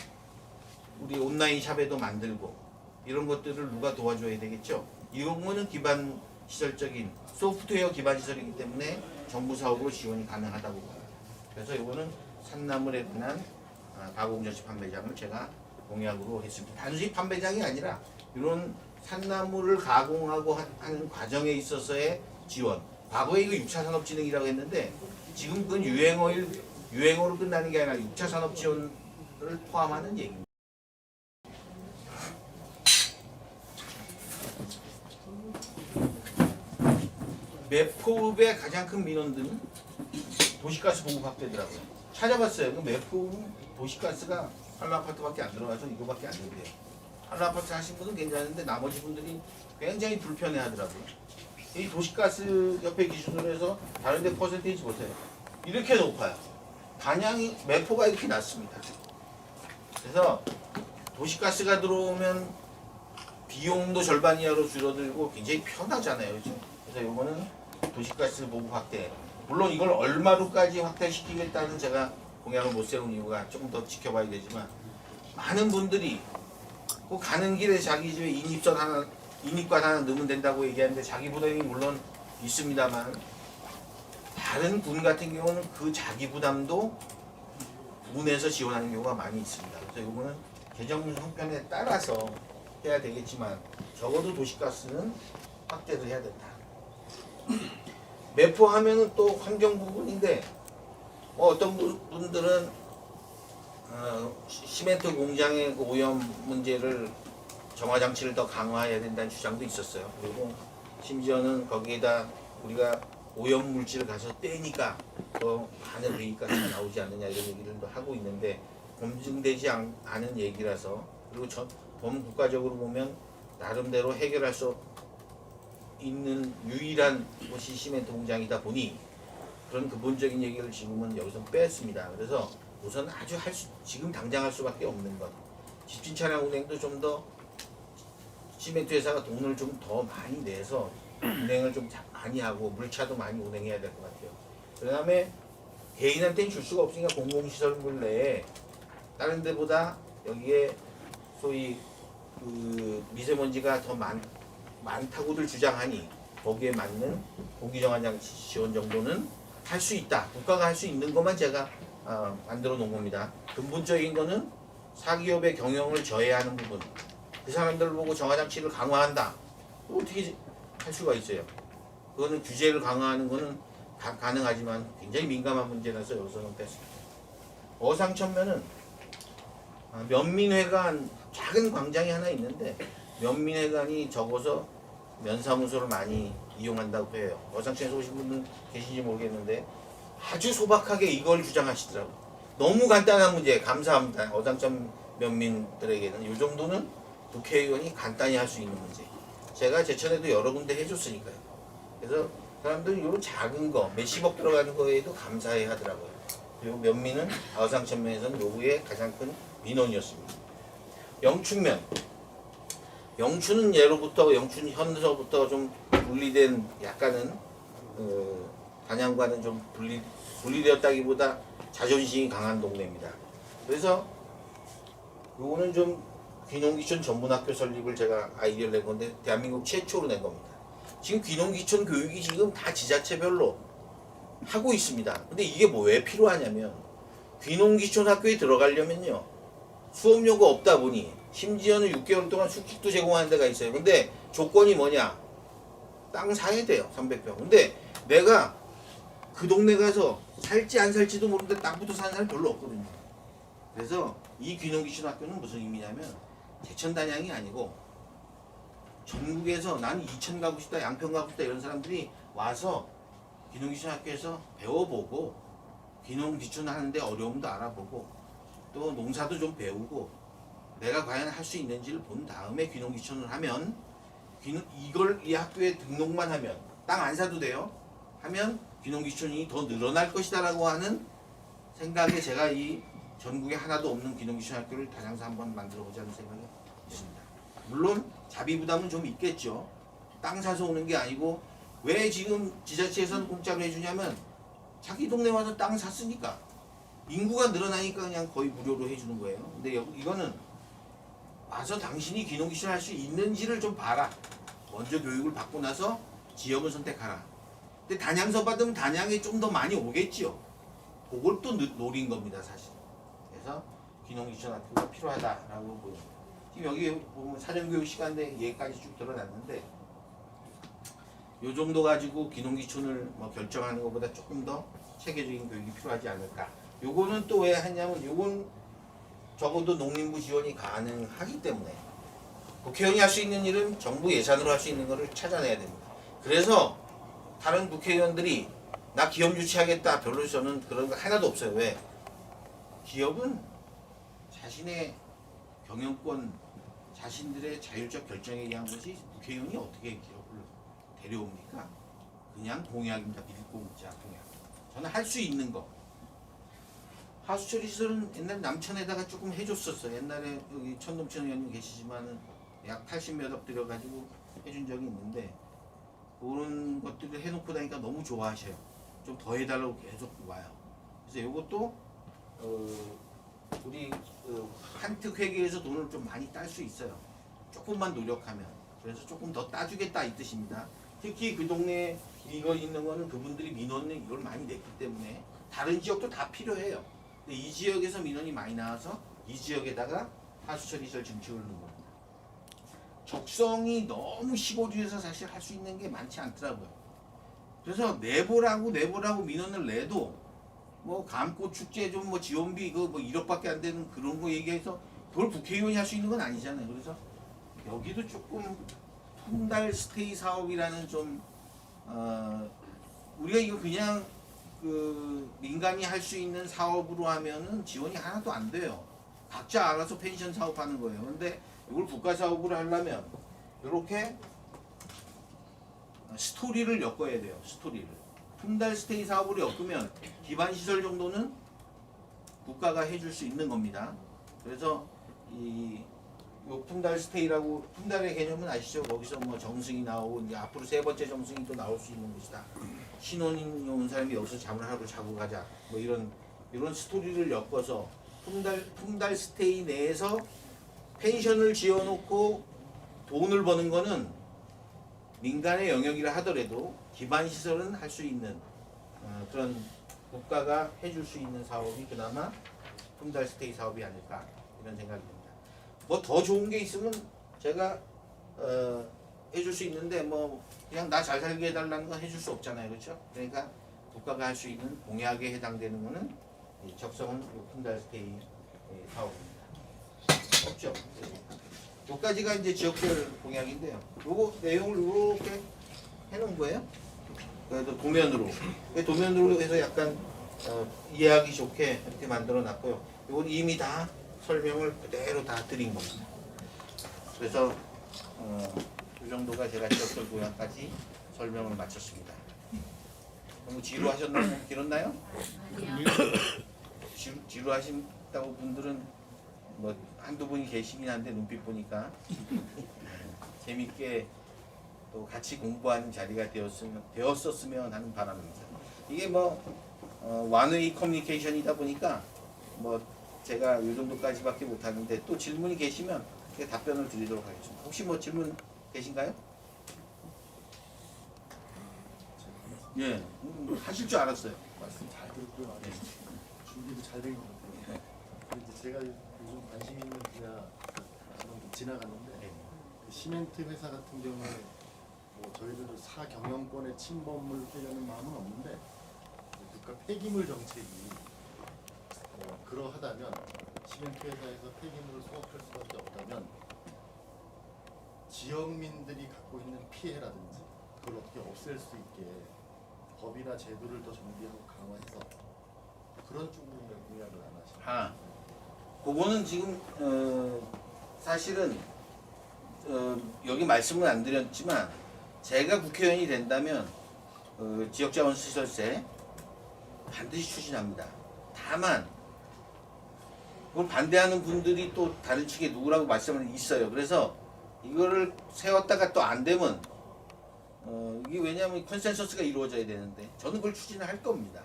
우리 온라인 샵에도 만들고 이런 것들을 누가 도와줘야 되겠죠. 이런 거는 기반 시설적인 소프트웨어 기반 시설이기 때문에 정부 사업으로 지원이 가능하다고 봐요. 그래서 이거는 산나물에 관한 가공 전시 판매장을 제가 공약으로 했습니다. 단순히 판매장이 아니라 이런 산나물을 가공하고 하는 과정에 있어서의 지원. 과거에 이거 6차 산업진흥이라고 했는데 지금 그건 유행어로 끝나는 게 아니라 6차 산업 지원을 포함하는 얘기입니다. 매포읍의 가장 큰 민원들은 도시가스 공급 확대더라고요. 찾아봤어요. 그 매포읍은 도시가스가 한라아파트밖에 안 들어가서 이거밖에 안 된대요. 한라아파트 하신 분은 괜찮은데 나머지 분들이 굉장히 불편해하더라고요. 이 도시가스 협회 기준으로 해서 다른 데 퍼센테이지 보세요. 이렇게 높아요. 단양이 매포가 이렇게 낮습니다. 그래서 도시가스가 들어오면 비용도 절반 이하로 줄어들고 굉장히 편하잖아요. 그렇죠? 그래서 이거는 도시가스 보급 확대. 물론 이걸 얼마로까지 확대시키겠다는 제가 공약을 못 세운 이유가 조금 더 지켜봐야 되지만 많은 분들이 그 가는 길에 자기 집에 인입관 하나 넣으면 된다고 얘기하는데 자기 부담이 물론 있습니다만 다른 군 같은 경우는 그 자기 부담도 군에서 지원하는 경우가 많이 있습니다. 그래서 이거는 개정 형편에 따라서 해야 되겠지만 적어도 도시가스는 확대를 해야 된다. 매포하면은 또 환경 부분인데 어떤 분들은 시멘트 공장의 그 오염 문제를 정화 장치를 더 강화해야 된다는 주장도 있었어요. 그리고 심지어는 거기에다 우리가 오염 물질을 가서 떼니까 더 많은 배기가스가 나오지 않느냐 이런 얘기들도 하고 있는데 검증되지 않은 얘기라서 그리고 범국가적으로 보면 나름대로 해결할 수 있는 유일한 곳이 시멘트 공장이다 보니 그런 근본적인 얘기를 지금은 여기서 뺐습니다. 그래서 우선 아주 지금 당장 할 수밖에 없는 것. 집진 차량 운행도 좀 더 시멘트 회사가 돈을 좀 더 많이 내서 운행을 좀 많이 하고 물차도 많이 운행해야 될 것 같아요. 그 다음에 개인한테는 줄 수가 없으니까 공공시설물 내에 다른 데보다 여기에 소위 그 미세먼지가 더 많다고들 주장하니 거기에 맞는 공기정화장치 지원 정도는 할 수 있다. 국가가 할 수 있는 것만 제가 만들어 놓은 겁니다. 근본적인 거는 사기업의 경영을 저해하는 부분. 그 사람들을 보고 정화장치를 강화한다. 어떻게 할 수가 있어요? 그거는 규제를 강화하는 거는 가능하지만 굉장히 민감한 문제라서 여기서는 뺐습니다. 어상천면은 면민회관 작은 광장이 하나 있는데 면민회관이 적어서 면사무소를 많이 이용한다고 해요. 어상천에서 오신 분은 계신지 모르겠는데 아주 소박하게 이걸 주장하시더라고요. 너무 간단한 문제 감사합니다. 어상천 면민들에게는 이 정도는 국회의원이 간단히 할 수 있는 문제. 제가 제천에도 여러 군데 해줬으니까요. 그래서 사람들은 이런 작은 거 몇십억 들어가는 거에도 감사해 하더라고요. 그리고 면민은 아우상천면에서는 노후의 가장 큰 민원이었습니다. 영춘면, 영춘은 예로부터 영춘 현서부터 좀 분리된 약간은 단양과는 좀 분리되었다기보다 자존심이 강한 동네입니다. 그래서 요거는 좀 귀농귀촌 전문학교 설립을 제가 아이디어를 낸 건데 대한민국 최초로 낸 겁니다. 지금 귀농귀촌 교육이 지금 다 지자체별로 하고 있습니다. 근데 이게 뭐 왜 필요하냐면 귀농귀촌 학교에 들어가려면요 수업료가 없다 보니 심지어는 6개월 동안 숙식도 제공하는 데가 있어요. 근데 조건이 뭐냐? 땅 사야 돼요. 300평. 근데 내가 그 동네 가서 살지 안 살지도 모르는데 땅부터 사는 사람이 별로 없거든요. 그래서 이 귀농귀촌 학교는 무슨 의미냐면 제천단양이 아니고 전국에서 나는 이천 가고 싶다, 양평 가고 싶다 이런 사람들이 와서 귀농귀촌 학교에서 배워보고 귀농귀촌 하는데 어려움도 알아보고 또 농사도 좀 배우고 내가 과연 할 수 있는지를 본 다음에 귀농귀촌을 하면 이걸 이 학교에 등록만 하면 땅 안 사도 돼요. 하면 귀농귀촌이 더 늘어날 것이다 라고 하는 생각에 제가 이 전국에 하나도 없는 귀농귀촌 학교를 단양서 한번 만들어 보자는 생각이 있습니다. 물론 자비 부담은 좀 있겠죠. 땅 사서 오는 게 아니고 왜 지금 지자체에서는 공짜로 해주냐면 자기 동네 와서 땅 샀으니까 인구가 늘어나니까 그냥 거의 무료로 해주는 거예요. 근데 이거는 와서 당신이 귀농귀촌 할 수 있는지를 좀 봐라. 먼저 교육을 받고 나서 지역을 선택하라. 근데 단양서 받으면 단양에 좀 더 많이 오겠지요. 그걸 또 노린 겁니다, 사실. 그래서 귀농귀촌 학교가 필요하다라고 보입니다. 지금 여기 보면 사전교육 시간대 얘기까지 쭉 드러났는데 요 정도 가지고 귀농귀촌을 뭐 결정하는 것보다 조금 더 체계적인 교육이 필요하지 않을까. 요거는 또 왜 하냐면 요건 적어도 농림부 지원이 가능하기 때문에 국회의원이 할 수 있는 일은 정부 예산으로 할 수 있는 것을 찾아내야 됩니다. 그래서 다른 국회의원들이 나 기업 유치하겠다 별로 저는 그런 거 하나도 없어요. 왜? 기업은 자신의 경영권, 자신들의 자율적 결정에 의한 것이 국회의원이 어떻게 기업을 데려옵니까? 그냥 공약입니다. 밀공자 공약. 저는 할 수 있는 거. 하수처리 시설은 옛날 남천에다가 조금 해줬었어요. 옛날에 여기 천동천 의원님 계시지만은 약 80몇 억 들여가지고 해준 적이 있는데 그런 것들을 해놓고 나니까 너무 좋아하셔요. 좀 더 해달라고 계속 와요. 그래서 이것도 우리 한특 회계에서 돈을 좀 많이 딸 수 있어요. 조금만 노력하면. 그래서 조금 더 따주겠다 이 뜻입니다. 특히 그 동네에 이거 있는 거는 그분들이 민원을 이걸 많이 냈기 때문에 다른 지역도 다 필요해요. 근데 이 지역에서 민원이 많이 나와서 이 지역에다가 하수처리시설 증축을 넣는 겁니다. 적성이 너무 시골이어서 사실 할 수 있는 게 많지 않더라고요. 그래서 내보라고 민원을 내도 뭐 감꽃 축제 좀 뭐 지원비 그 뭐 1억밖에 안 되는 그런 거 얘기해서 그걸 국회의원이 할 수 있는 건 아니잖아요. 그래서 여기도 조금 푼달 스테이 사업이라는 좀 우리가 이거 그냥 그 민간이 할 수 있는 사업으로 하면은 지원이 하나도 안 돼요. 각자 알아서 펜션 사업하는 거예요. 근데 이걸 국가 사업으로 하려면 이렇게 스토리를 엮어야 돼요. 스토리를. 푼달 스테이 사업으로 엮으면 기반 시설 정도는 국가가 해줄 수 있는 겁니다. 그래서 요 푼달 스테이라고 푼달의 개념은 아시죠? 거기서 뭐 정승이 나오고 이제 앞으로 세 번째 정승이 또 나올 수 있는 곳이다. 신혼인 온 사람이 여기서 잠을 하고 자고 가자. 뭐 이런 스토리를 엮어서 푼달 스테이 내에서 펜션을 지어놓고 돈을 버는 거는 민간의 영역이라 하더라도 기반 시설은 할 수 있는 그런 국가가 해줄 수 있는 사업이 그나마 푼달 스테이 사업이 아닐까 이런 생각이 듭니다. 뭐 더 좋은 게 있으면 제가 해줄 수 있는데 뭐 그냥 나 잘 살게 해달라는 건 해줄 수 없잖아요, 그렇죠? 그러니까 국가가 할 수 있는 공약에 해당되는 거는 적성은 푼달 스테이 사업입니다. 없죠? 여기까지가 이제 지역별 공약인데요. 요거 내용을 이렇게 해놓은 거예요. 그래도 도면으로 해서 약간 이해하기 좋게 이렇게 만들어 놨고요. 이건 이미 다 설명을 그대로 다 드린 겁니다. 그래서 이 정도가 제가 지역별 공약까지 설명을 마쳤습니다. 뭐 지루하셨나요? 길었나요? 지루하신다고 분들은 뭐 한두 분이 계시긴 한데 눈빛 보니까 재밌게 또 같이 공부하는 자리가 되었었으면 하는 바람입니다. 이게 뭐 원웨이 커뮤니케이션이다 보니까 뭐 제가 이 정도까지밖에 못하는데 또 질문이 계시면 답변을 드리도록 하겠습니다. 혹시 뭐 질문 계신가요? 예, 하실 줄 알았어요. 말씀 잘 들었고요. 네. 준비도 잘 된 것 같아요. 근데 이제 제가 요즘 관심 있는 분야 좀 지나갔는데 네. 그 시멘트 회사 같은 경우에 뭐 저희들도 사경영권의 침범을 하려는 마음은 없는데 국가 폐기물 정책이 그러하다면 시멘트 회사에서 폐기물을 수확할 수밖에 없다면 지역민들이 갖고 있는 피해라든지 그걸 어떻게 없앨 수 있게 법이나 제도를 더 정비하고 강화해서 그런 쪽으로 공약을 안 하시나요? 아, 그거는 지금 사실은 여기 말씀은 안 드렸지만 제가 국회의원이 된다면 지역자원시설세 반드시 추진합니다. 다만 그걸 반대하는 분들이 또 다른 측에 누구라고 말씀을 있어요. 그래서 이거를 세웠다가 또 안 되면 이게 왜냐하면 컨센서스가 이루어져야 되는데 저는 그걸 추진할 겁니다.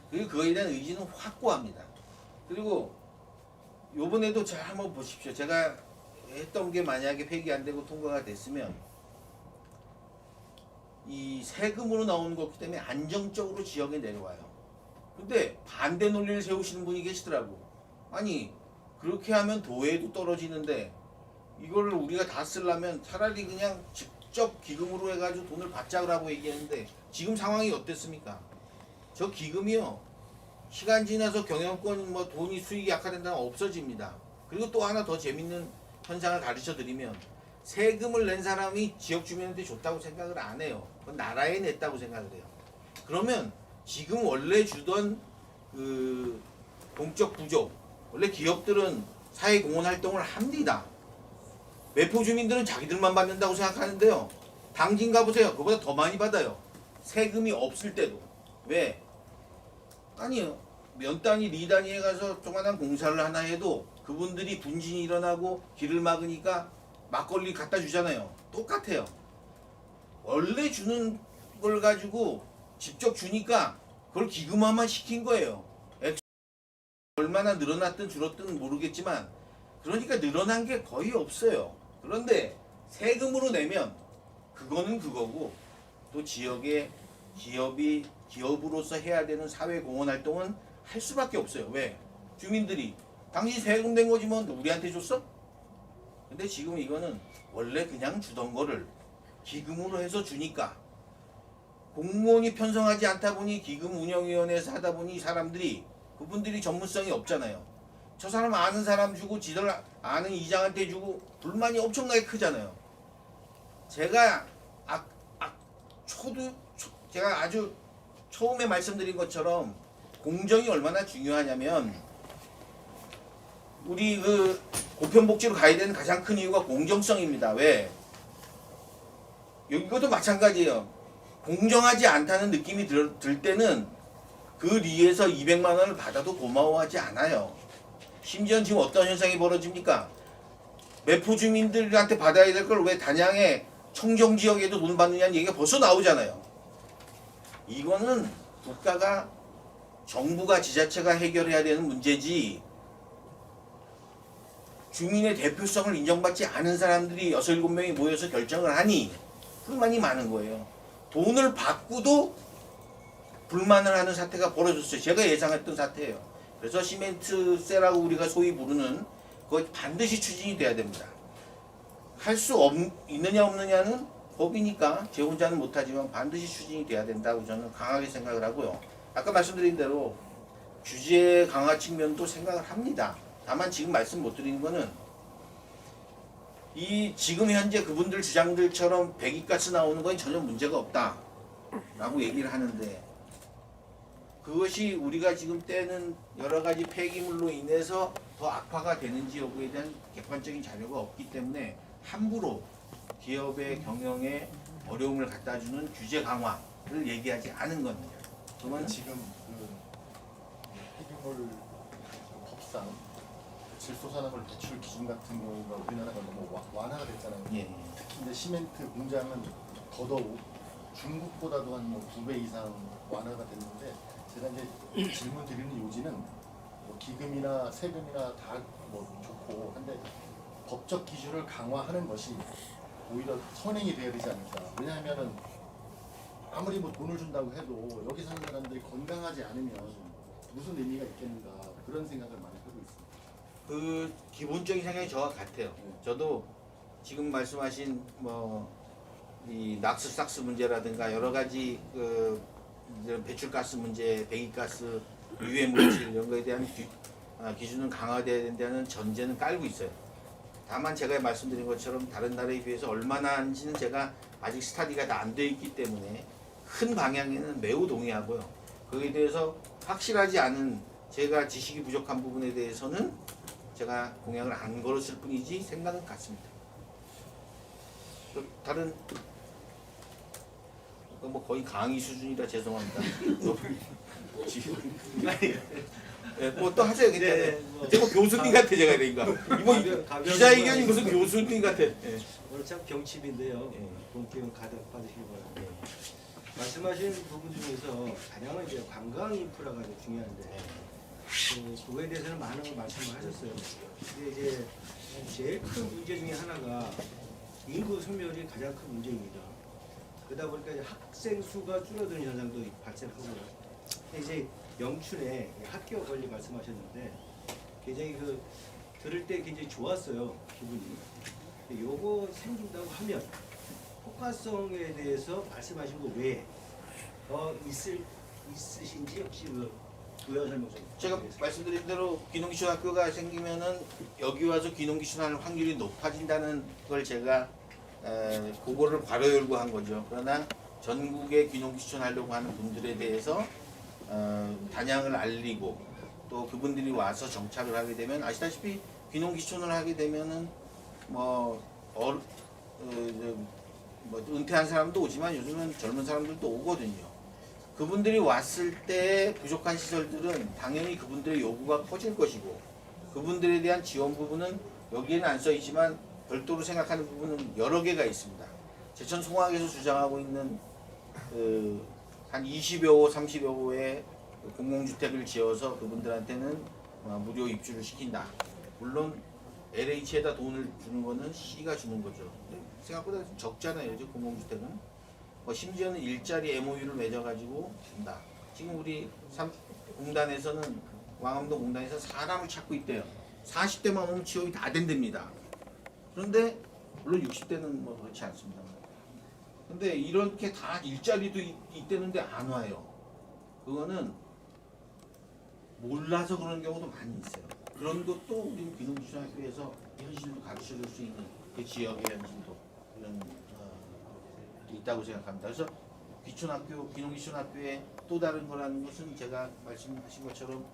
그리고 그거에 대한 의지는 확고합니다. 그리고 요번에도 잘 한번 보십시오. 제가 했던 게 만약에 폐기 안 되고 통과가 됐으면 이 세금으로 나오는 거기 때문에 안정적으로 지역에 내려와요. 근데 반대 논리를 세우시는 분이 계시더라고. 아니 그렇게 하면 도에도 떨어지는데 이걸 우리가 다 쓰려면 차라리 그냥 직접 기금으로 해가지고 돈을 받자라고 얘기했는데 지금 상황이 어땠습니까? 저 기금이요 시간 지나서 경영권 뭐 돈이 수익이 약화된다면 없어집니다. 그리고 또 하나 더 재밌는 현상을 가르쳐 드리면 세금을 낸 사람이 지역 주민한테 좋다고 생각을 안 해요. 그건 나라에 냈다고 생각을 해요. 그러면 지금 원래 주던 그 공적 부족 원래 기업들은 사회공헌 활동을 합니다. 매포 주민들은 자기들만 받는다고 생각하는데요. 당진 가보세요. 그보다 더 많이 받아요. 세금이 없을 때도. 왜? 아니요. 면 단위, 리 단위에 가서 조그만한 공사를 하나 해도 그분들이 분진이 일어나고 길을 막으니까 막걸리 갖다 주잖아요. 똑같아요. 원래 주는 걸 가지고 직접 주니까 그걸 기금화만 시킨 거예요. 얼마나 늘어났든 줄었든 모르겠지만 그러니까 늘어난 게 거의 없어요. 그런데 세금으로 내면 그거는 그거고 또 지역의 기업이 기업으로서 해야 되는 사회공헌 활동은 할 수밖에 없어요. 왜? 주민들이 당신 세금 낸 거지 뭐 우리한테 줬어? 근데 지금 이거는 원래 그냥 주던 거를 기금으로 해서 주니까 공무원이 편성하지 않다 보니 기금 운영위원회에서 하다 보니 사람들이 그분들이 전문성이 없잖아요. 저 사람 아는 사람 주고 지들 아는 이장한테 주고 불만이 엄청나게 크잖아요. 제가 제가 아주 처음에 말씀드린 것처럼 공정이 얼마나 중요하냐면 우리 그 보편복지로 가야 되는 가장 큰 이유가 공정성입니다. 왜? 이것도 마찬가지예요. 공정하지 않다는 느낌이 들 때는 그 리에서 200만 원을 받아도 고마워하지 않아요. 심지어 지금 어떤 현상이 벌어집니까? 매포 주민들한테 받아야 될 걸 왜 단양의 청정지역에도 돈 받느냐는 얘기가 벌써 나오잖아요. 이거는 국가가 정부가 지자체가 해결해야 되는 문제지 주민의 대표성을 인정받지 않은 사람들이 6, 7명이 모여서 결정을 하니 불만이 많은 거예요. 돈을 받고도 불만을 하는 사태가 벌어졌어요. 제가 예상했던 사태예요. 그래서 시멘트세라고 우리가 소위 부르는 그거 반드시 추진이 돼야 됩니다. 할 수 있느냐 없느냐는 법이니까 제 혼자는 못하지만 반드시 추진이 돼야 된다고 저는 강하게 생각을 하고요. 아까 말씀드린 대로 규제 강화 측면도 생각을 합니다. 다만 지금 말씀 못 드리는 거는 이 지금 현재 그분들 주장들처럼 배기가스 나오는 건 전혀 문제가 없다 라고 얘기를 하는데 그것이 우리가 지금 떼는 여러 가지 폐기물로 인해서 더 악화가 되는지 여부에 대한 객관적인 자료가 없기 때문에 함부로 기업의 경영에 어려움을 갖다 주는 규제 강화를 얘기하지 않은 겁니다. 저는 지금 그 폐기물 법상 질소산업을 배출 기준 같은 경우가 우리나라가 너무 완화가 됐잖아요. 예. 특히 이제 시멘트 공장은 더더욱 중국보다도 한 2배 이상 완화가 됐는데 제가 이제 질문 드리는 요지는 뭐 기금이나 세금이나 다 뭐 좋고 한데 법적 기준을 강화하는 것이 오히려 선행이 돼야 되지 않을까. 왜냐하면은 아무리 뭐 돈을 준다고 해도 여기 사는 사람들이 건강하지 않으면 무슨 의미가 있겠는가 그런 생각을 많이 하고 있습니다. 그 기본적인 생각이 저와 같아요. 저도 지금 말씀하신 뭐 이 낙스삭스 문제라든가 여러 가지 그 이런 배출가스 문제, 배기가스, 유해 물질 이런 거에 대한 기준은 강화돼야 된다는 전제는 깔고 있어요. 다만 제가 말씀드린 것처럼 다른 나라에 비해서 얼마나 하는지는 제가 아직 스타디가 다 안 돼 있기 때문에 큰 방향에는 매우 동의하고요. 거기에 대해서 확실하지 않은 제가 지식이 부족한 부분에 대해서는 제가 공약을 안 걸었을 뿐이지 생각은 같습니다. 다른 뭐 거의 강의 수준이라 죄송합니다. 뭐 또 하세요. 괜찮아요. 제가 교수님 같아 제가 그러니까. 이거 기자회견이 무슨 교수님 같아. 예. 오늘 참 경칩인데요. 예. 본 기운 가득 받으시기 바랍니다. 말씀하신 부분 중에서 가장은 이제 관광 인프라가 이제 중요한데 그거에 대해서는 많은 말씀을 하셨어요. 근데 이제 제일 큰 문제 중에 하나가 인구 소멸이 가장 큰 문제입니다. 그러다 보니까 이제 학생 수가 줄어드는 현상도 발생하고요. 이제 영춘에 학교 권리 말씀하셨는데 굉장히 그 들을 때 굉장히 좋았어요 기분이. 근데 요거 생긴다고 하면 효과성에 대해서 말씀하신 거 외에 있으신지 혹시 부연 설명 좀. 제가 말씀드린 대로 귀농기촌학교가 생기면은 여기 와서 귀농기촌할 확률이 높아진다는 걸 제가 그거를 괄호 열고 한 거죠. 그러나 전국에 귀농기촌 하려고 하는 분들에 대해서 단양을 알리고 또 그분들이 와서 정착을 하게 되면 아시다시피 귀농기촌을 하게 되면은 뭐 은퇴한 사람도 오지만 요즘은 젊은 사람들도 오거든요. 그분들이 왔을 때 부족한 시설들은 당연히 그분들의 요구가 커질 것이고 그분들에 대한 지원 부분은 여기에는 안 써 있지만 별도로 생각하는 부분은 여러 개가 있습니다. 제천 송악에서 주장하고 있는 한 20여 호, 30여 호의 공공주택을 지어서 그분들한테는 무료 입주를 시킨다. 물론 LH에다 돈을 주는 거는 C가 주는 거죠. 생각보다 적잖아요, 요즘 공공주택은. 심지어는 일자리 MOU를 맺어가지고 준다. 지금 우리 공단에서는 왕암동 공단에서 사람을 찾고 있대요. 40대만 오면 취업이 다 된답니다. 그런데 물론 60대는 뭐 그렇지 않습니다. 근데 이렇게 다 일자리도 있대는데 안 와요. 그거는 몰라서 그런 경우도 많이 있어요. 그런 것도 우리 귀농기촌학교에서 현실로 가르쳐 줄 수 있는 그 지역의 현실도 이런 있다고 생각합니다. 그래서 귀농기촌학교의 또 다른 거라는 것은 제가 말씀하신 것처럼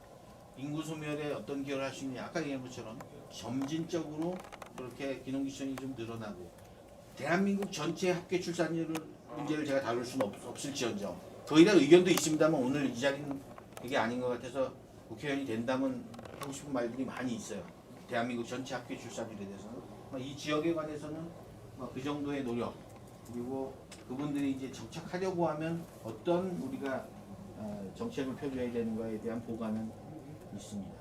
인구 소멸에 어떤 기여를 할 수 있느냐. 아까 얘기한 것처럼 점진적으로 그렇게 귀농기촌이 좀 늘어나고 대한민국 전체 학교 출산율 문제를 제가 다룰 수는 없을지언정 거의 다 의견도 있습니다만 오늘 이 자리는 그게 아닌 것 같아서 국회의원이 된다면 하고 싶은 말들이 많이 있어요. 대한민국 전체 학교 출산율에 대해서는 이 지역에 관해서는 그 정도의 노력 그리고 그분들이 이제 정착하려고 하면 어떤 우리가 정책을 펴줘야 되는가에 대한 보관은 있습니다.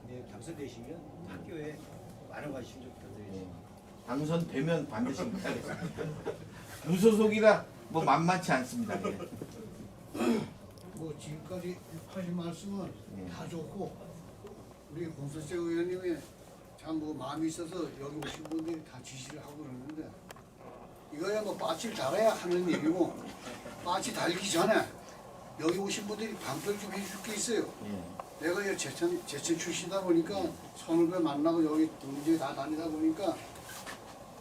네, 당선되시면 학교에 많은 관심 좀 부탁드리겠습니다. 당선되면 반드시 못하겠습니다. 무소속이라 뭐 만만치 않습니다. 예. 뭐 지금까지 하신 말씀은 네. 다 좋고 우리 공수처 의원님이 참 뭐 마음이 있어서 여기 오신 분들이 다 지시를 하고 그러는데 이거야 뭐 빠치를 달아야 하는 일이고 빠치 달기 전에 여기 오신 분들이 방패를 좀 해줄 게 있어요. 예. 내가 이 제천 출신이다 보니까 선후배 만나고 여기 문제 다 다니다 보니까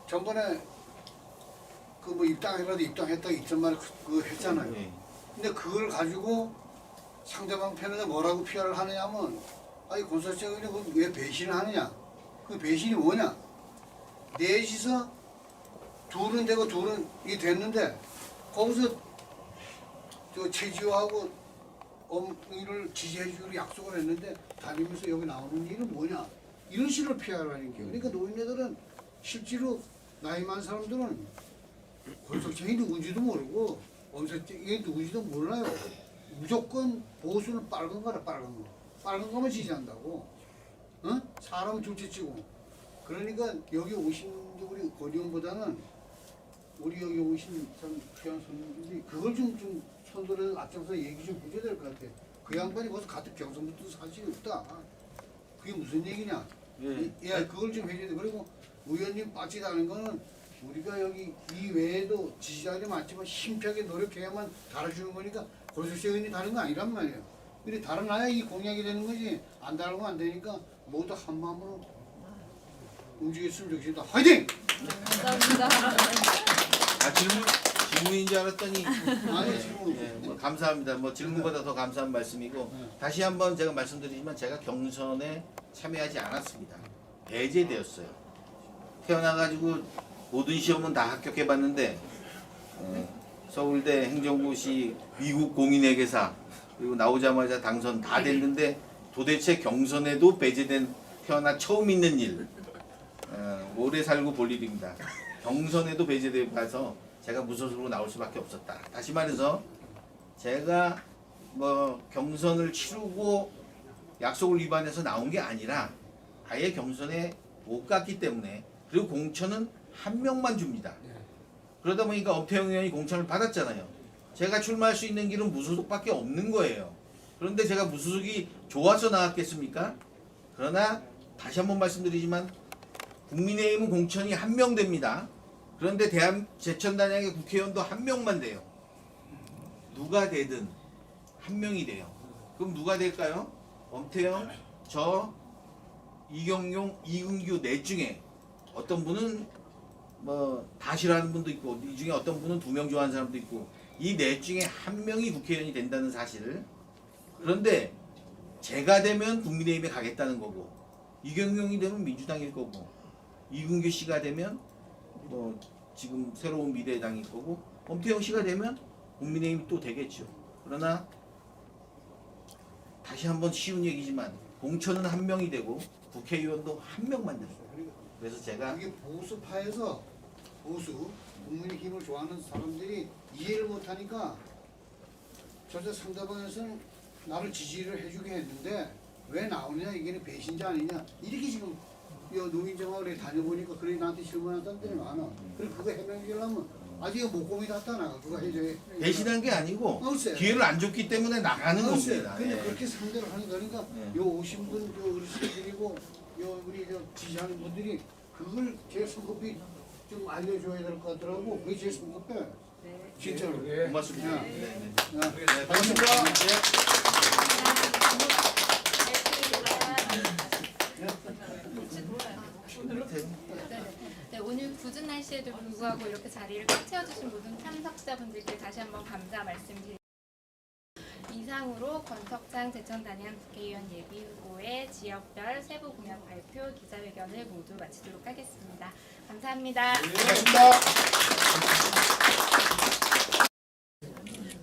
전번에 그 뭐 입당해라도 입당했다 이점만 그 했잖아요. 예. 근데 그걸 가지고 상대방 편에서 뭐라고 피하를 하느냐면 아니 건설사 의원이 왜 배신을 하느냐? 그 배신이 뭐냐? 넷이서 둘은 되고 둘은 이 됐는데 거기서 저 최지호하고 어머니를 지지해 주기로 약속을 했는데 다니면서 여기 나오는 일은 뭐냐? 이런 식으로 피하라는 게. 그러니까 노인네들은 실제로 나이 많은 사람들은 권석쟁이 누군지도 모르고 엄석쟁이 누군지도 몰라요. 무조건 보수는 빨간 거라 빨간 거. 빨간 거만 지지한다고. 어? 사람은 둘째치고. 그러니까 여기 오신 우리 고리원보다는 우리 여기 오신 참 귀한 손님들이 그걸 좀 손들어 앞장서 얘기 좀 해줘야 될 것 같아. 그 양반이 벌써 같은 경선부터 사실이 없다. 그게 무슨 얘기냐? 야, 그걸 좀 해줘야 돼. 그리고 의원님 빠지다는 거는 우리가 여기 이 외에도 지지자들이 많지만 힘차게 노력해야만 달아주는 거니까 고수씨 의원이 다른 거 아니란 말이에요. 근데 달아나야 이 공약이 되는 거지. 안 달아나면 안 되니까 모두 한 마음으로 움직였으면 좋겠습니다. 화이팅! 감사합니다. 질문인 줄 알았더니 아니, 질문. 뭐 감사합니다. 뭐 질문보다 더 감사한 말씀이고 다시 한번 제가 말씀드리지만 제가 경선에 참여하지 않았습니다. 배제되었어요. 태어나가지고 모든 시험은 다 합격해봤는데 서울대 행정고시 미국 공인회계사 그리고 나오자마자 당선 다 됐는데 도대체 경선에도 배제된 태어나 처음 있는 일 오래 살고 볼 일입니다. 경선에도 배제돼 봐서 제가 무소속으로 나올 수밖에 없었다. 다시 말해서 제가 뭐 경선을 치르고 약속을 위반해서 나온 게 아니라 아예 경선에 못 갔기 때문에 그리고 공천은 한 명만 줍니다. 그러다 보니까 엄태영 의원이 공천을 받았잖아요. 제가 출마할 수 있는 길은 무소속밖에 없는 거예요. 그런데 제가 무소속이 좋아서 나왔겠습니까? 그러나 다시 한번 말씀드리지만 국민의힘은 공천이 한 명 됩니다. 그런데 제천단양의 국회의원도 한 명만 돼요. 누가 되든 한 명이 돼요. 그럼 누가 될까요? 엄태영, 저, 이경용, 이은규 넷 중에 어떤 분은 뭐 다 싫어하는 분도 있고 이 중에 어떤 분은 2명 좋아하는 사람도 있고 이 넷 중에 한 명이 국회의원이 된다는 사실을. 그런데 제가 되면 국민의힘에 가겠다는 거고 이경용이 되면 민주당일 거고 이근규 씨가 되면 뭐 지금 새로운 미래당일 거고 엄태영 씨가 되면 국민의힘이 또 되겠죠. 그러나 다시 한번 쉬운 얘기지만 공천은 한 명이 되고 국회의원도 한 명만 됐어요. 그래서 제가 이게 보수파에서 보수 국민의힘을 좋아하는 사람들이 이해를 못하니까 저자 상대방에서는 나를 지지를 해주게 했는데 왜 나오느냐 이게 배신자 아니냐 이렇게 지금 노인정화에 다녀보니까 그래 나한테 질문하는 사람들이 많아. 그래 그거 해명하려면 아직 목공이 닿다 나가 그거 해줘야 배신한 게 아니고 글쎄. 기회를 안 줬기 때문에 나가는 겁니다. 근데 예. 그렇게 상대를 하는 거니까 예. 요 오신 분, 요 어르신들이고 요 우리 저 지지하는 분들이 그걸 제 선거비 좀 알려줘야 될 것 같더라고. 그게 제 선거비. 진짜로. 고맙습니다. 네. 네, 네. 네, 반갑습니다. 네, 오늘 궂은 날씨에도 불구하고 이렇게 자리를 꽉 채워주신 모든 참석자분들께 다시 한번 감사 말씀드립니다. 이상으로 권석창 제천단양 국회의원 예비후보의 지역별 세부 공약 발표 기자회견을 모두 마치도록 하겠습니다. 감사합니다. 고맙습니다.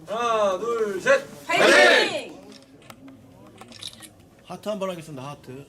하나, 둘, 셋! 화이팅! 하트 한 번 하겠습니다. 하트.